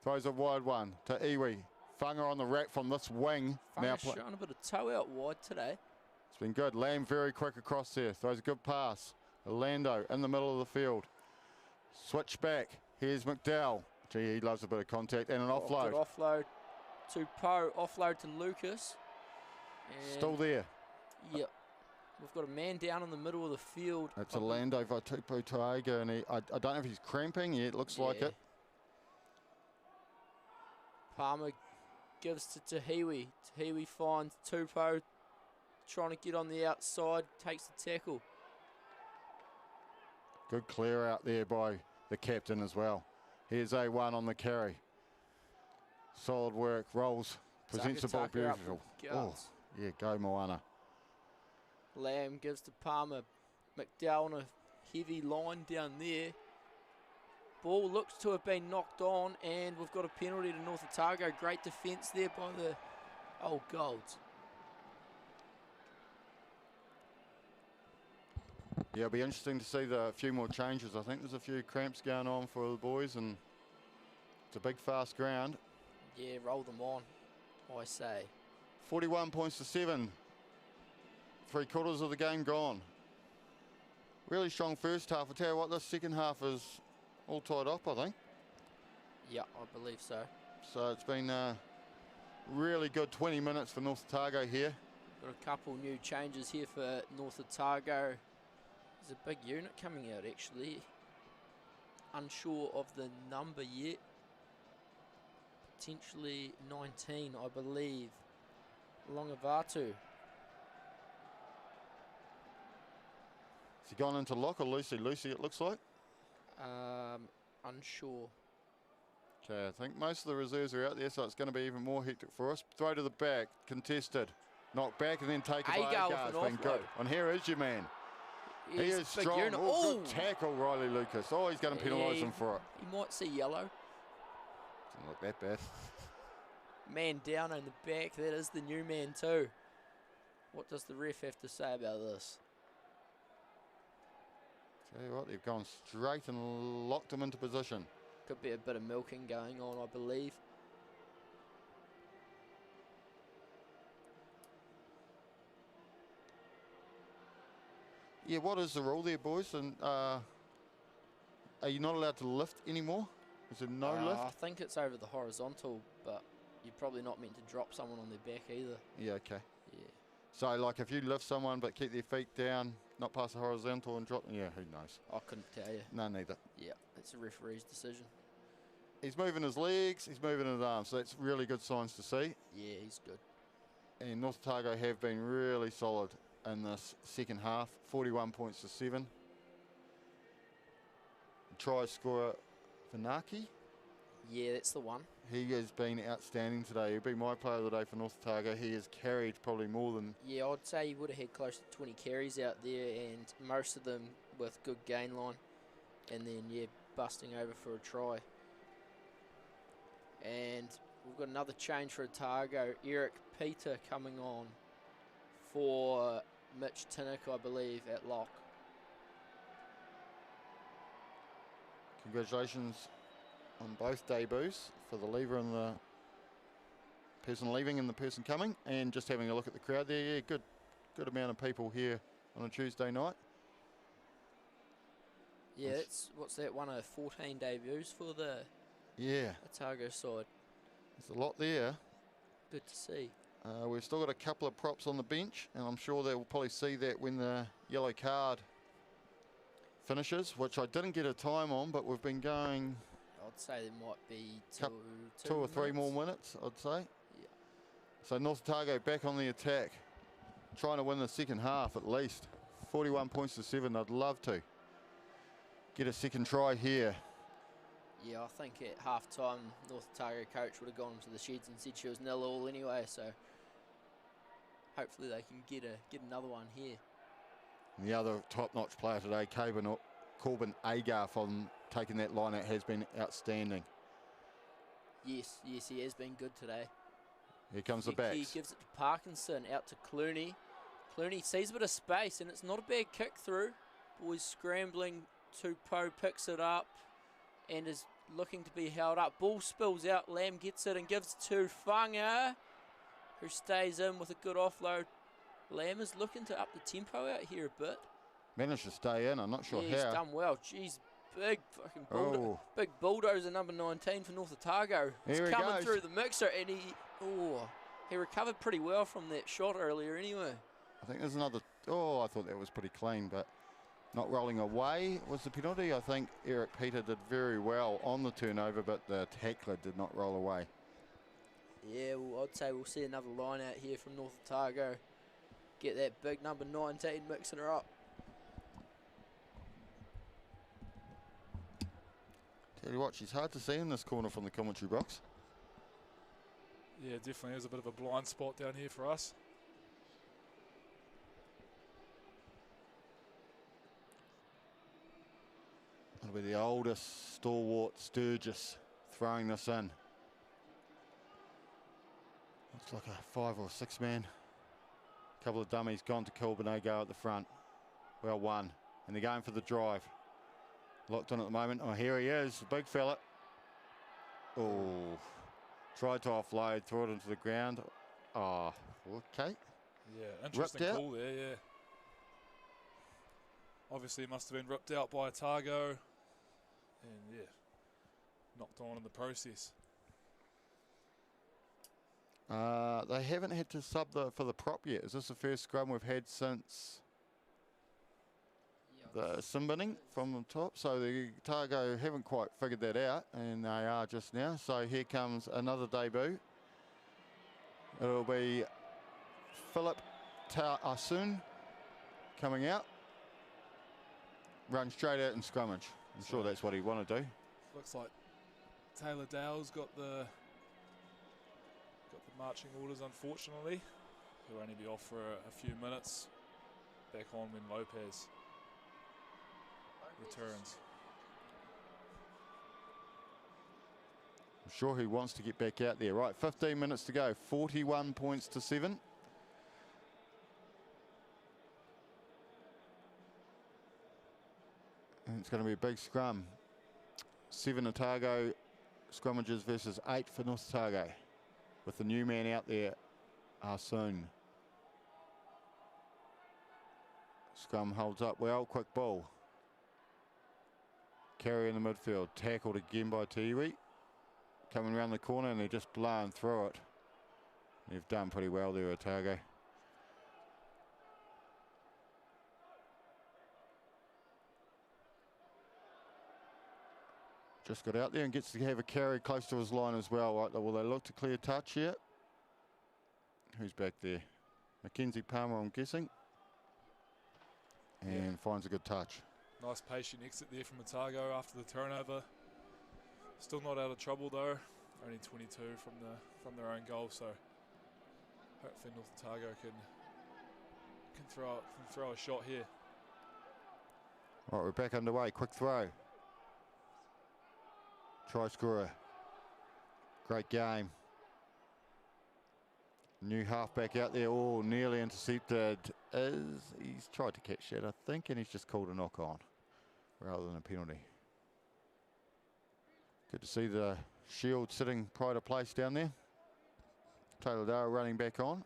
throws a wide one to Iwi. Funga on the rack from this wing. Now showing a bit of toe out wide today. It's been good. Lamb very quick across there. Throws a good pass. Orlando in the middle of the field. Switch back. Here's McDowell. Gee, he loves a bit of contact. And an offload. Good offload to Poe. Offload to Lucas. And still there. Yep. We've got a man down in the middle of the field. That's Orlando Vatupu Taiga. And I don't know if he's cramping. Yeah, it looks like it. Palmer gives to Tahiwi. Tahiwi finds Tupou trying to get on the outside. Takes the tackle. Good clear out there by the captain as well. Here's A1 on the carry. Solid work, rolls, presents the ball beautiful. Oh, yeah, go Moana. Lamb gives to Palmer. McDowell on a heavy line down there. Ball looks to have been knocked on, and we've got a penalty to North Otago. Great defence there by the Old Golds. Yeah, it'll be interesting to see a few more changes. I think there's a few cramps going on for the boys, and it's a big, fast ground. Yeah, roll them on, I say. 41 points to 7. 3/4 of the game gone. Really strong first half. I tell you what, this second half is all tied up, I think. Yeah, I believe so. So it's been really good 20 minutes for North Otago here. Got a couple new changes here for North Otago. There's a big unit coming out, actually. Unsure of the number yet. Potentially 19, I believe. Longavatu. Has he gone into lock or Lucy? Lucy, it looks like. Unsure. Okay, I think most of the reserves are out there, so it's going to be even more hectic for us. Throw to the back, contested. Knock back and then take it by Agar. It's been good. And here is your man. He is strong. Oh, good tackle, Riley Lucas. Oh, he's going to penalise him for it. He might see yellow. Doesn't look that bad. Man down in the back. That is the new man too. What does the ref have to say about this? Tell you what, they've gone straight and locked him into position. Could be a bit of milking going on, I believe. Yeah, what is the rule there, boys? And are you not allowed to lift anymore? Is there no lift? I think it's over the horizontal, but you're probably not meant to drop someone on their back either. Yeah, okay. Yeah. So, like, if you lift someone but keep their feet down, not past the horizontal and drop, yeah, who knows? I couldn't tell you. No, neither. Yeah, it's a referee's decision. He's moving his legs, he's moving his arms, so that's really good signs to see. Yeah, he's good. And North Otago have been really solid in this second half, 41 points to 7. Try scorer Vanaki. Yeah, that's the one. He has been outstanding today. He'll be my player of the day for North Otago. He has carried probably more than... Yeah, I'd say he would have had close to 20 carries out there, and most of them with good gain line. And then, yeah, busting over for a try. And we've got another change for Otago. Eric Peter coming on for Mitch Tinnick, I believe, at lock. Congratulations on both debuts for the leaver and the person leaving and the person coming. And just having a look at the crowd there, yeah, good amount of people here on a Tuesday night. Yeah, it's, what's that, one of 14 debuts for the Yeah, Otago side. there's a lot there. Good to see. We've still got a couple of props on the bench, and I'm sure they will probably see that when the yellow card finishes, which I didn't get a time on, but we've been going I'd say there might be two or three more minutes, I'd say. Yeah. So North Otago back on the attack, trying to win the second half at least. 41 points to 7. I'd love to get a second try here. Yeah, I think at half-time, North Otago coach would have gone to the sheds and said she was 0-0 anyway, so hopefully they can get another one here. And the other top-notch player today, Corbin Agar, from taking that line out, has been outstanding. Yes, he has been good today. Here comes the He backs. gives it to Parkinson, out to Clooney. Clooney sees a bit of space, and it's not a bad kick through. Boys scrambling. Tupou picks it up and is looking to be held up. Ball spills out. Lamb gets it and gives it to Whanga, who stays in with a good offload. Lamb is looking to up the tempo out here a bit. Managed to stay in. I'm not sure Yeah, he's how. done well. Jeez, big fucking big bulldozer number 19 for North Otago. He's Here he coming goes. through the mixer, and he recovered pretty well from that shot earlier anyway. I think there's another. Oh, I thought that was pretty clean, but not rolling away was the penalty. I think Eric Peter did very well on the turnover, but the tackler did not roll away. Yeah, well, I'd say we'll see another line out here from North Otago. Get that big number 19 mixing her up. Tell you what, she's hard to see in this corner from the commentary box. Yeah, definitely is a bit of a blind spot down here for us. It'll be the oldest stalwart Sturgis throwing this in. Looks like a 5 or 6 man. Couple of dummies gone to Kilbinago at the front. Well won. And they're going for the drive. Locked on at the moment. Oh, here he is, the big fella. Oh, tried to offload, threw it into the ground. Oh, okay. Yeah, interesting Ripped out. call there, yeah. Obviously, it must have been ripped out by Otago. And, yeah, knocked on in the process. They haven't had to sub for the prop yet. Is this the first scrum we've had since the sim binning from the top? So the Otago haven't quite figured that out, and they are just now. So here comes another debut. It'll be Philip Ta'asun coming out. Run straight out in scrummage. I'm sure that's what he want to do. Looks like Taylor Dow's got the marching orders, unfortunately. He'll only be off for a few minutes. Back on when Lopez returns. I'm sure he wants to get back out there. Right, 15 minutes to go. 41 points to 7. And it's going to be a big scrum. 7 Otago scrummages versus 8 for North Otago. With the new man out there, soon. Scrum holds up well, quick ball. Carry in the midfield, tackled again by Tiwi. Coming around the corner and they're just blowing through it. They've done pretty well there, Otago. Just got out there and gets to have a carry close to his line as well. Right, will they look to clear touch here? Who's back there? Mackenzie Palmer, I'm guessing. And finds a good touch. Nice patient exit there from Otago after the turnover. Still not out of trouble though. Only 22 from their own goal, so hopefully North Otago can throw a shot here. Right, we're back underway. Quick throw. Try scorer. Great game. New halfback out there. Oh, nearly intercepted. He's tried to catch that, I think, and he's just called a knock on rather than a penalty. Good to see the shield sitting pride of place down there. Taylor Dale running back on.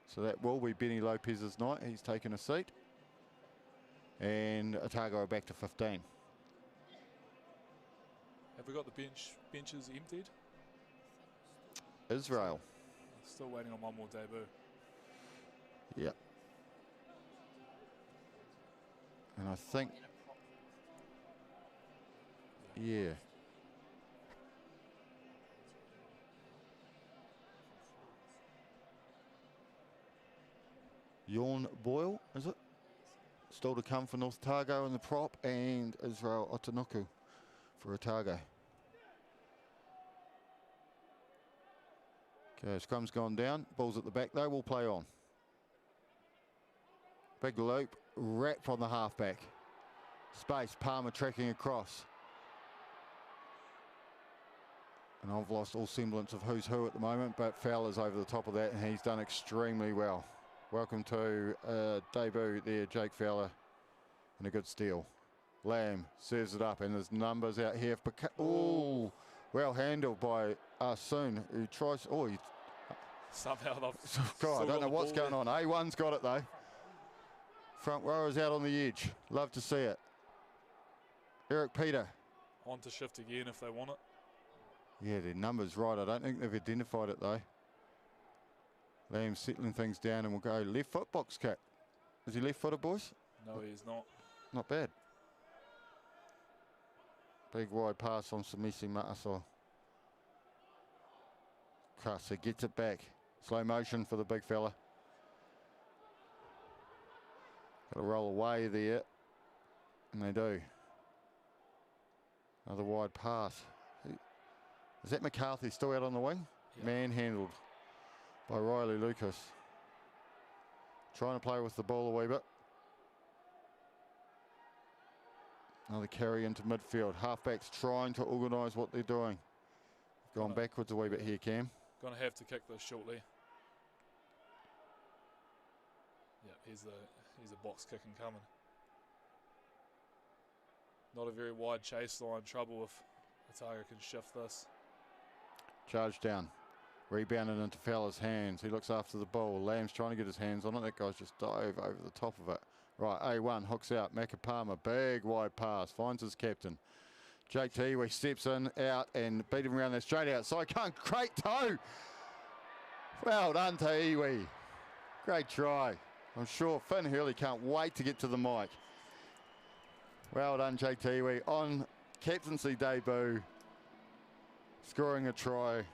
So that will be Benny Lopez's night. He's taken a seat. And Otago are back to 15. Have we got the benches emptied? Israel. Still waiting on one more debut. Yep. And I think, yeah. Yawn Boyle, is it? Still to come for North Otago in the prop, and Israel Otanuku for Otago. Okay, scrum's gone down. Ball's at the back though, we'll play on. Big loop, wrap from the halfback. Space, Palmer tracking across. And I've lost all semblance of who's who at the moment, but Fowler's over the top of that and he's done extremely well. Welcome to debut there, Jake Fowler, and a good steal. Lamb serves it up and there's numbers out here. Oh, well handled by Soon, who tries, he Somehow God, I don't know what's going on. A1's got it though. Front rowers out on the edge. Love to see it. Eric Peter. On to shift again if they want it. Yeah, their number's right. I don't think they've identified it though. Lamb settling things down and we'll go left foot box kick. Is he left footed, boys? No, he's not. Not bad. Big wide pass on Samisi Ma'aso. Casa gets it back. Slow motion for the big fella. Got to roll away there. And they do. Another wide pass. Is that McCarthy still out on the wing? Yep. Manhandled by Riley Lucas. Trying to play with the ball a wee bit. Another carry into midfield. Halfbacks trying to organise what they're doing. Gone backwards a wee bit here, Cam. Going to have to kick this shortly. Yeah, here's a box kicking coming. Not a very wide chase line. Trouble if Otago can shift this. Charge down. Rebounded into Fowler's hands. He looks after the ball. Lamb's trying to get his hands on it. That guy's just dove over the top of it. Right, A1 hooks out. Makapama, big wide pass. Finds his captain. Jake Tiwi steps in, out, and beat him around there straight outside. Great toe. Well done to Iwi. Great try. I'm sure Finn Hurley can't wait to get to the mic. Well done, Jake Tiwi, on captaincy debut. Scoring a try.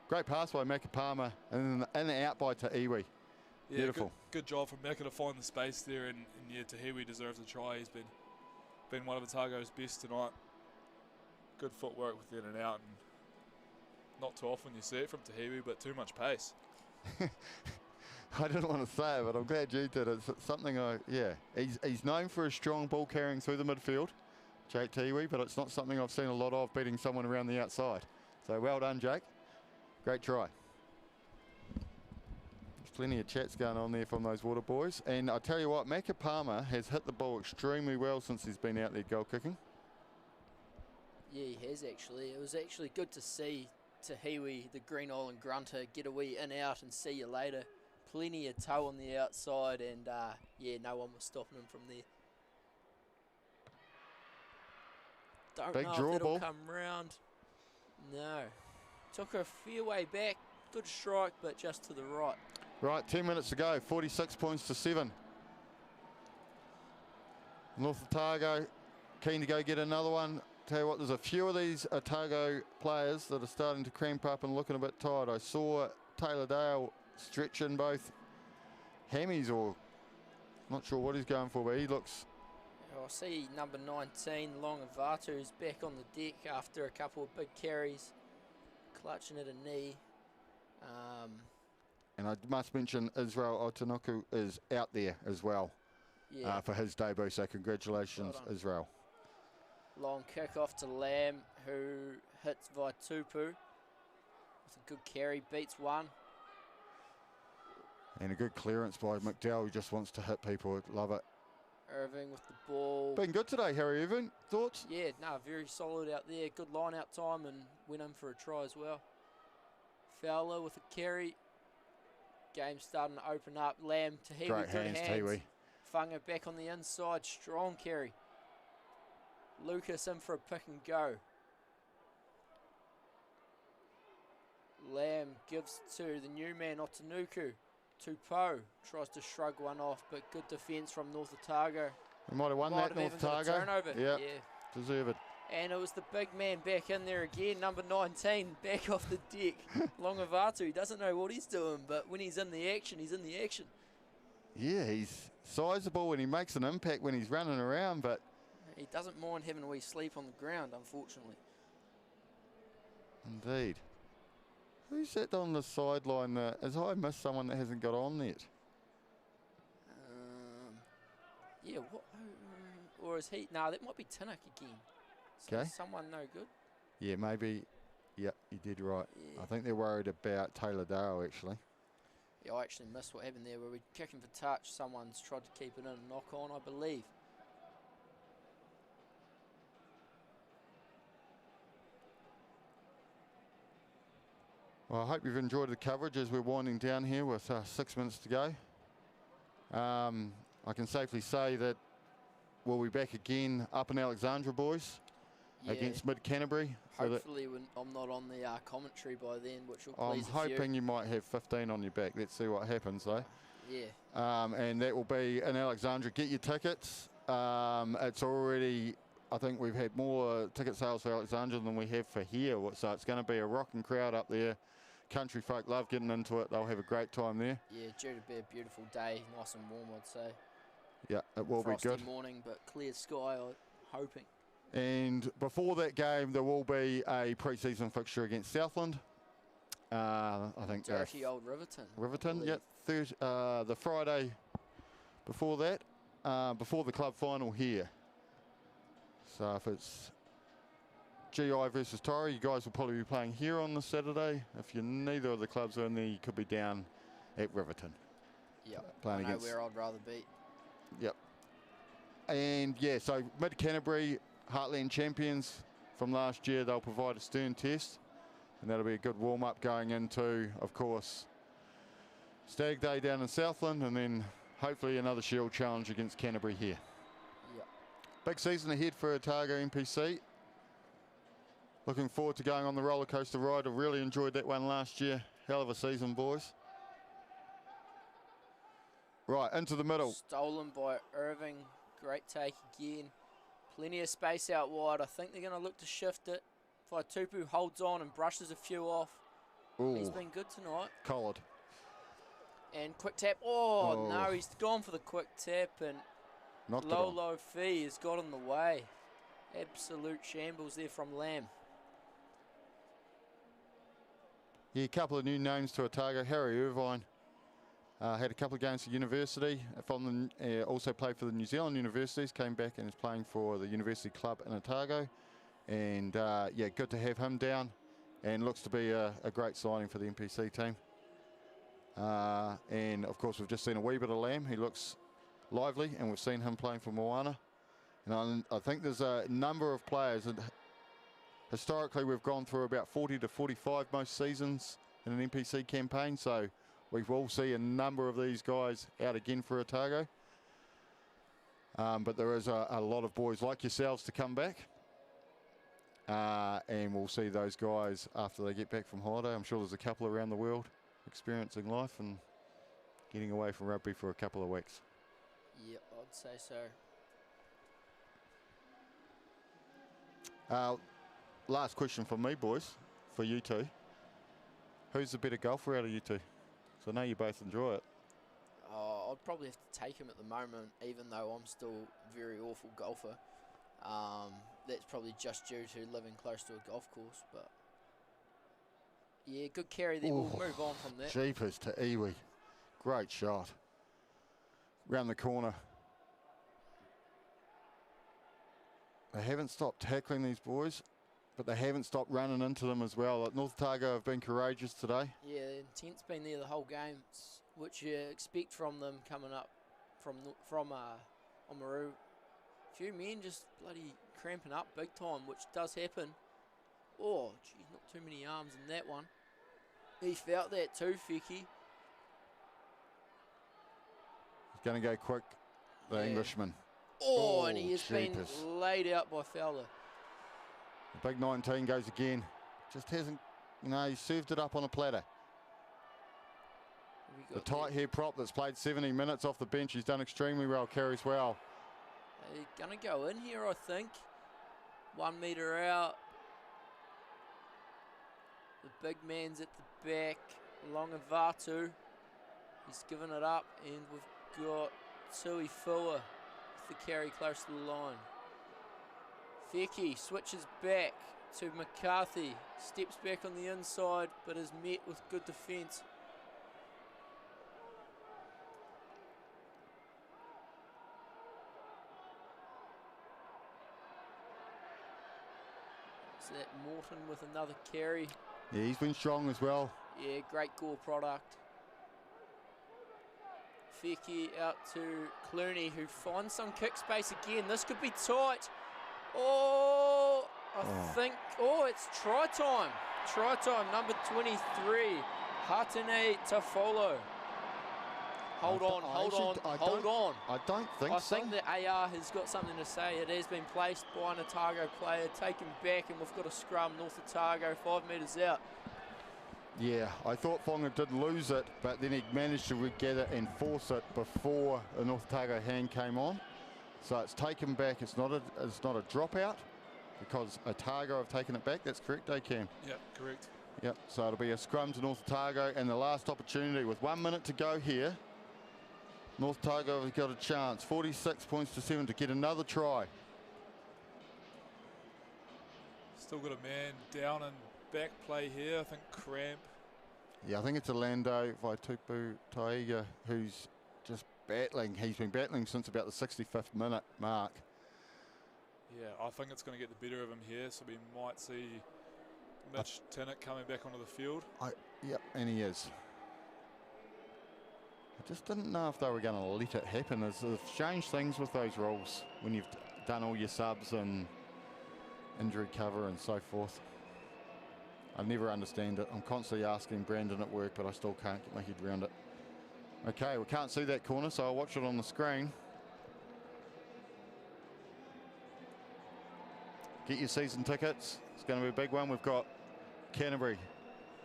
Great pass by Makapama, and then in and out by Ta'iwi. Yeah, beautiful. Good job from Maka to find the space there, and yeah, Tahiwi deserves a try. He's been one of Otago's best tonight. Good footwork with in and out, and not too often you see it from Tahiwi, but too much pace. I didn't want to say it, but I'm glad you did. It's something he's known for a strong ball carrying through the midfield, Jake Tiwi, but it's not something I've seen a lot of, beating someone around the outside. So well done, Jake. Great try. There's plenty of chats going on there from those water boys. And I tell you what, Makapama has hit the ball extremely well since he's been out there goal kicking. Yeah, he has actually. It was actually good to see Tahiwi, the Green Island grunter, get a wee in out and see you later. Plenty of toe on the outside, and yeah, no one was stopping him from there. Don't Big know draw if that'll ball. come round. No. Took her a fair way back. Good strike, but just to the right. Right, 10 minutes to go. 46 points to 7. North Otago keen to go get another one. Tell you what, there's a few of these Otago players that are starting to cramp up and looking a bit tired. I saw Taylor Dale stretching both hammies, or not sure what he's going for, but he looks... I see number 19, Longavatu, is back on the deck after a couple of big carries, clutching at a knee. And I must mention Israel Otanuku is out there as well for his debut, so congratulations, Well done. Israel. Long kick off to Lamb, who hits Vaitupu with a good carry, beats one. And a good clearance by McDowell, who just wants to hit people. Love it. Irving with the ball. Been good today, Harry Irving. Thoughts? Yeah, no, very solid out there. Good line out time and went in for a try as well. Fowler with a carry. Game starting to open up. Lamb to Hewitt. Great hands, Tiwi. Funga back on the inside. Strong carry. Lucas in for a pick and go. Lamb gives to the new man, Otanuku. Tupou tries to shrug one off, but good defence from North Otago. We might have won that, North Otago. Turnover. Yeah, deserve it. And it was the big man back in there again, number 19, back off the deck. Longavatu, he doesn't know what he's doing, but when he's in the action, he's in the action. Yeah, he's sizable and he makes an impact when he's running around, but he doesn't mind having a wee sleep on the ground, unfortunately. Indeed. Who's that on the sideline? Has I missed someone that hasn't got on yet? Yeah, what? Or is he? No, that might be Tinnock again. So Okay. someone no good. Yeah, maybe. Yeah, you did right. Yeah. I think they're worried about Taylor Dale, actually. Yeah, I actually missed what happened there. Where we're kicking for touch. Someone's tried to keep it in and knock on, I believe. Well, I hope you've enjoyed the coverage as we're winding down here with 6 minutes to go. I can safely say that we'll be back again up in Alexandra, boys, Yeah. against Mid-Canterbury. So Hopefully I'm not on the commentary by then, which will I'm please a hoping few. you might have 15 on your back. Let's see what happens, though. Yeah. And that will be in Alexandra. Get your tickets. It's already, I think we've had more ticket sales for Alexandra than we have for here. So it's going to be a rocking crowd up there. Country folk love getting into it. They'll have a great time there. Yeah, due to be a beautiful day, nice and warm, I'd say. Yeah, it will Frosty be good. morning, but clear sky, I'm hoping. And before that game, there will be a pre-season fixture against Southland. I think Dirty old Riverton. Riverton, yep. The Friday before that, before the club final here. So if it's GI versus Torrey, you guys will probably be playing here on the Saturday. If you're neither of the clubs are in there, you could be down at Riverton. Yep, playing I know against. where I'd rather be. Yep. And yeah, so Mid-Canterbury, Heartland champions from last year, they'll provide a stern test. And that'll be a good warm-up going into, of course, Stag Day down in Southland, and then hopefully another Shield challenge against Canterbury here. Yep. Big season ahead for Otago NPC. Looking forward to going on the roller coaster ride. I really enjoyed that one last year. Hell of a season, boys. Right, into the middle. Stolen by Irving. Great take again. Plenty of space out wide. I think they're going to look to shift it. Faitupu holds on and brushes a few off. Ooh, He's been good tonight. collared. And quick tap. Oh, no, he's gone for the quick tap, and Knocked it on. Lolo Fee has got in the way. Absolute shambles there from Lamb. Yeah, a couple of new names to Otago. Harry Irvine had a couple of games for university. Also played for the New Zealand universities. Came back and is playing for the university club in Otago. And yeah, good to have him down. And looks to be a great signing for the NPC team. And of course, we've just seen a wee bit of Lamb. He looks lively, and we've seen him playing for Moana. And I think there's a number of players. And historically, we've gone through about 40 to 45 most seasons in an NPC campaign. So we will see a number of these guys out again for Otago. But there is a lot of boys like yourselves to come back. And we'll see those guys after they get back from holiday. I'm sure there's a couple around the world experiencing life and getting away from rugby for a couple of weeks. Yep, I'd say so. Last question from me, boys, for you two. Who's the better golfer out of you two? So I know you both enjoy it. I'd probably have to take him at the moment, even though I'm still a very awful golfer. That's probably just due to living close to a golf course, but yeah, good carry there. We'll move on from that. Jeepers to Iwi. Great shot. Round the corner. They haven't stopped tackling these boys, but they haven't stopped running into them as well. North Otago have been courageous today. Yeah, the intent's been there the whole game, which you expect from them coming up from Oamaru. Few men just bloody cramping up big time, which does happen. Oh, geez, not too many arms in that one. He felt that too, Feki. He's going to go quick, the Englishman. Oh, and he has jeepers. been laid out by Fowler. The big 19 goes again. Just hasn't you know, he served it up on a platter. The tight hair prop that's played 70 minutes off the bench. He's done extremely well, carries well. They're going to go in here, I think. 1 metre out. The big man's at the back, along of Vatu. He's given it up, and we've got Tui Fua with the carry close to the line. Feki switches back to McCarthy. Steps back on the inside, but is met with good defence. Is that Morton with another carry? Yeah, he's been strong as well. Yeah, great gore product. Feki out to Clooney, who finds some kick space again. This could be tight. Oh, I think, it's try time. Try time, number 23, Hatene Tafolo. Hold on. I don't think so. I think the AR has got something to say. It has been placed by an Otago player, taken back, and we've got a scrum, North Otago, 5 metres out. Yeah, I thought Fonga did lose it, but then he managed to regather and force it before the North Otago hand came on. So it's taken back. It's not a dropout because Otago have taken it back. That's correct, Cam? Yep, correct. Yep, so it'll be a scrum to North Otago, and the last opportunity with 1 minute to go here. North Otago has got a chance, 46 points to 7 to get another try. Still got a man down and back play here, I think Cramp. Yeah, I think it's Orlando Vaitupu Taiga who's just battling. He's been battling since about the 65th minute mark. Yeah, I think it's going to get the better of him here, so we might see Mitch Tinnett coming back onto the field. Yep, and he is. I just didn't know if they were going to let it happen. They've changed things with those rules when you've done all your subs and injury cover and so forth. I never understand it. I'm constantly asking Brandon at work, but I still can't get my head around it. Okay, we can't see that corner, so I'll watch it on the screen. Get your season tickets. It's going to be a big one. We've got Canterbury,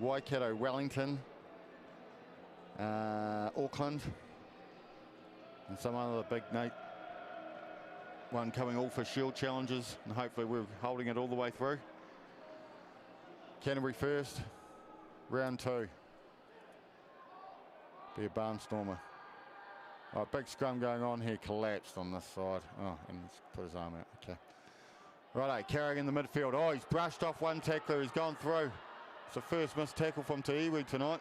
Waikato, Wellington, Auckland, and some other big one coming all for Shield challenges, and hopefully we're holding it all the way through. Canterbury first, round 2. Be a barnstormer. Oh, big scrum going on here, collapsed on this side. Oh, and he's put his arm out, okay. Righto, carrying in the midfield. Oh, he's brushed off one tackler, he's gone through. It's the first missed tackle from Te Iwi tonight.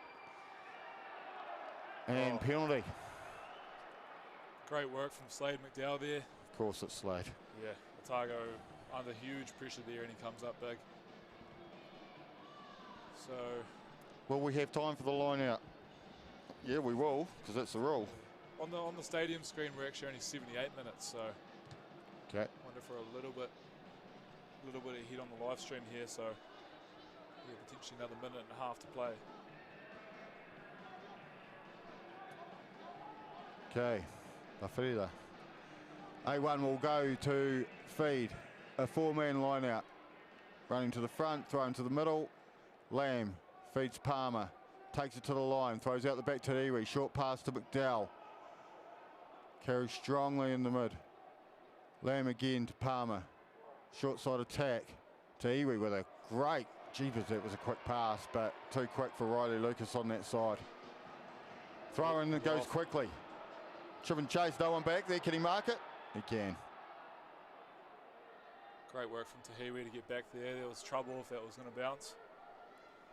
And penalty. Great work from Slade McDowell there. Of course it's Slade. Yeah, Otago under huge pressure there, and he comes up big. So, will we have time for the line out? Yeah, we will, because that's the rule. On the stadium screen, we're actually only 78 minutes, so okay. Wonder if we're a little bit ahead on the live stream here, so yeah, potentially another minute and a half to play. Okay, Lafrida. A1 will go to feed a 4-man line out. Running to the front, throwing to the middle. Lamb feeds Palmer, takes it to the line, throws out the back to Iwi, short pass to McDowell. Carries strongly in the mid. Lamb again to Palmer. Short side attack to Iwi with a great, jeepers, that was a quick pass, but too quick for Riley Lucas on that side. Throw in that goes quickly. Chip and chase, no one back there. Can he mark it? He can. Great work from Tahiwi to get back there. There was trouble if that was going to bounce.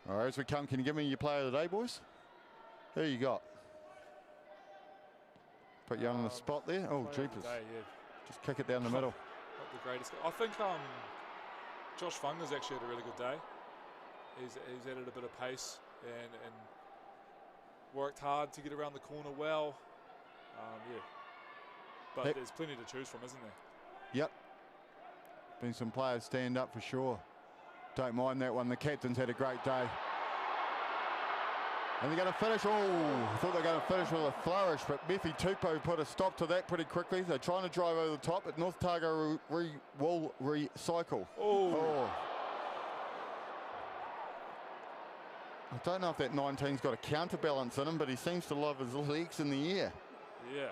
All right, as we come, can you give me your player of the day, boys? Who you got? Put you on the spot there. Oh, jeepers. Yeah. Just kick it down the middle. Not the greatest. I think Josh Funga's actually had a really good day. He's added a bit of pace and worked hard to get around the corner well. Yeah. But there's plenty to choose from, isn't there? Yep. Been some players stand up for sure. Don't mind that one. The captain's had a great day. And they're going to finish. Oh, I thought they were going to finish with a flourish, but Mefi Tupou put a stop to that pretty quickly. They're trying to drive over the top, but North Otago will recycle. Oh. I don't know if that 19's got a counterbalance in him, but he seems to love his legs in the air. Yeah.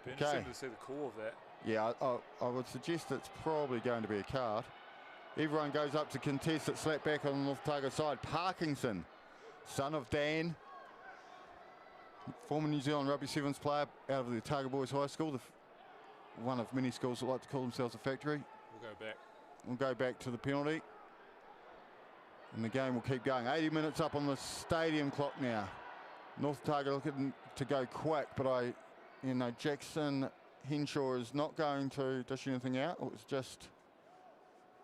Be interesting to see the core of that. Yeah, I would suggest it's probably going to be a card. Everyone goes up to contest it, slap back on the North Otago side. Parkinson, son of Dan, former New Zealand Rugby Sevens player out of the Otago Boys High School, one of many schools that like to call themselves a factory. We'll go back to the penalty. And the game will keep going. 80 minutes up on the stadium clock now. North Otago looking to go quick, but Jackson Henshaw is not going to dish anything out. It was just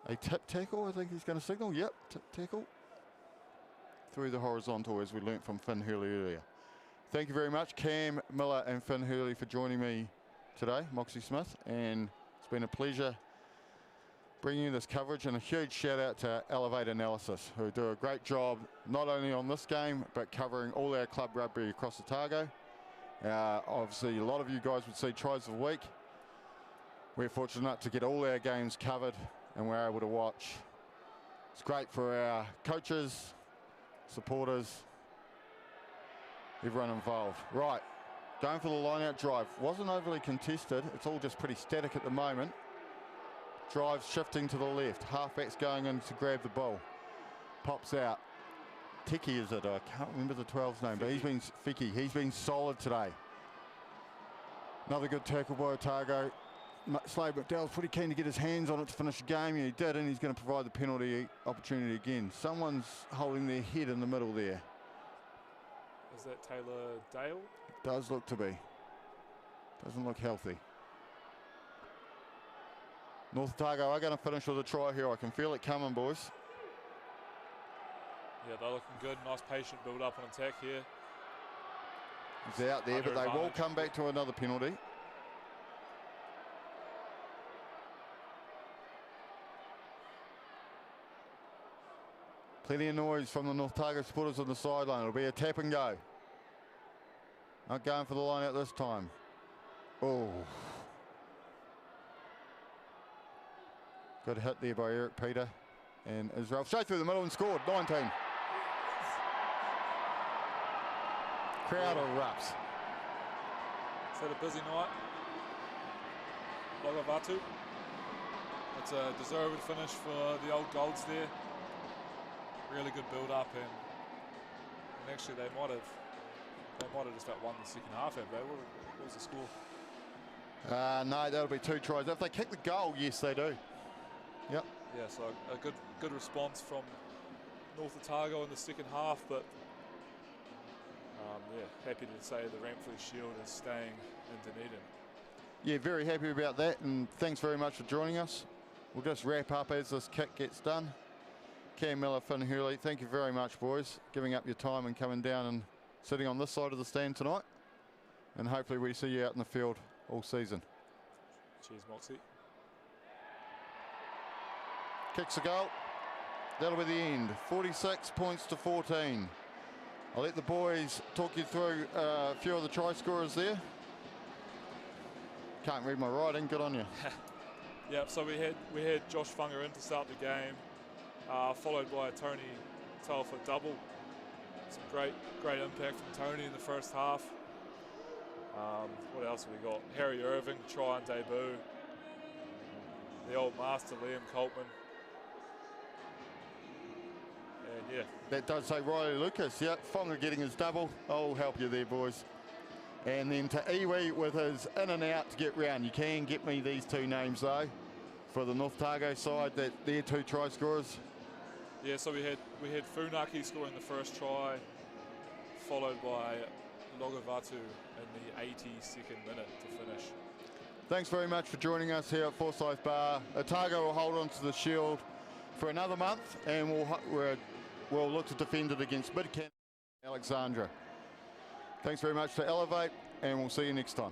a tip tackle, I think he's going to signal. Yep, tip tackle. Through the horizontal, as we learnt from Finn Hurley earlier. Thank you very much, Cam Miller and Finn Hurley, for joining me today, Moxie Smith, and it's been a pleasure bringing you this coverage, and a huge shout out to Elevate Analysis, who do a great job not only on this game but covering all our club rugby across Otago. Obviously a lot of you guys would see Tries of the Week. We're fortunate to get all our games covered and we're able to watch. It's great for our coaches, supporters, everyone involved. Right, going for the line out drive. Wasn't overly contested, it's all just pretty static at the moment. Drive shifting to the left. Halfback's going in to grab the ball. Pops out. Tiki is it? I can't remember the 12's name, but he's been solid today. Another good tackle by Otago. Slade McDowell's pretty keen to get his hands on it to finish the game, and he did, and he's going to provide the penalty opportunity again. Someone's holding their head in the middle there. Is that Taylor Dale? Does look to be. Doesn't look healthy. North Otago are going to finish with a try here. I can feel it coming, boys. Yeah, they're looking good. Nice patient build up on attack here. He's out there, but they will come back to another penalty. Plenty of noise from the North Otago supporters on the sideline. It'll be a tap and go. Not going for the line out this time. Oh. Good hit there by Eric Peter and Israel. Straight through the middle and scored. 19. Crowd erupts. Is that a busy night? Logavatu. It's a deserved finish for the old Golds there. Really good build up, and actually they might have just about won the second half. Have they? What was the score? No, that'll be 2 tries. If they kick the goal, yes, they do. Yep. Yeah, so a good response from North Otago in the second half, but yeah, happy to say the Ranfurly Shield is staying in Dunedin. Yeah, very happy about that, and thanks very much for joining us. We'll just wrap up as this kick gets done. Cam Miller, Finn Hurley, thank you very much, boys, giving up your time and coming down and sitting on this side of the stand tonight. And hopefully we see you out in the field all season. Cheers, Moxie. Kicks a goal. That'll be the end. 46 points to 14. I'll let the boys talk you through a few of the try scorers there. Can't read my writing, good on you. Yeah, so we had Josh Funga in to start the game, followed by a Tony Telford double. Some great impact from Tony in the first half. What else have we got? Harry Irving, try and debut. The old master, Liam Coltman. And yeah. That does say Riley Lucas. Yep, Fonga getting his double. I'll help you there, boys. And then to Iwi with his in and out to get round. You can get me these 2 names though for the North Otago side. That they're 2 try scorers. Yeah, so we had Funaki scoring the first try, followed by Logavatu in the 82nd minute to finish. Thanks very much for joining us here at Forsyth Barr. Otago will hold on to the shield for another month, and we'll look to defend it against Bidcan Alexandra. Thanks very much to Elevate, and we'll see you next time.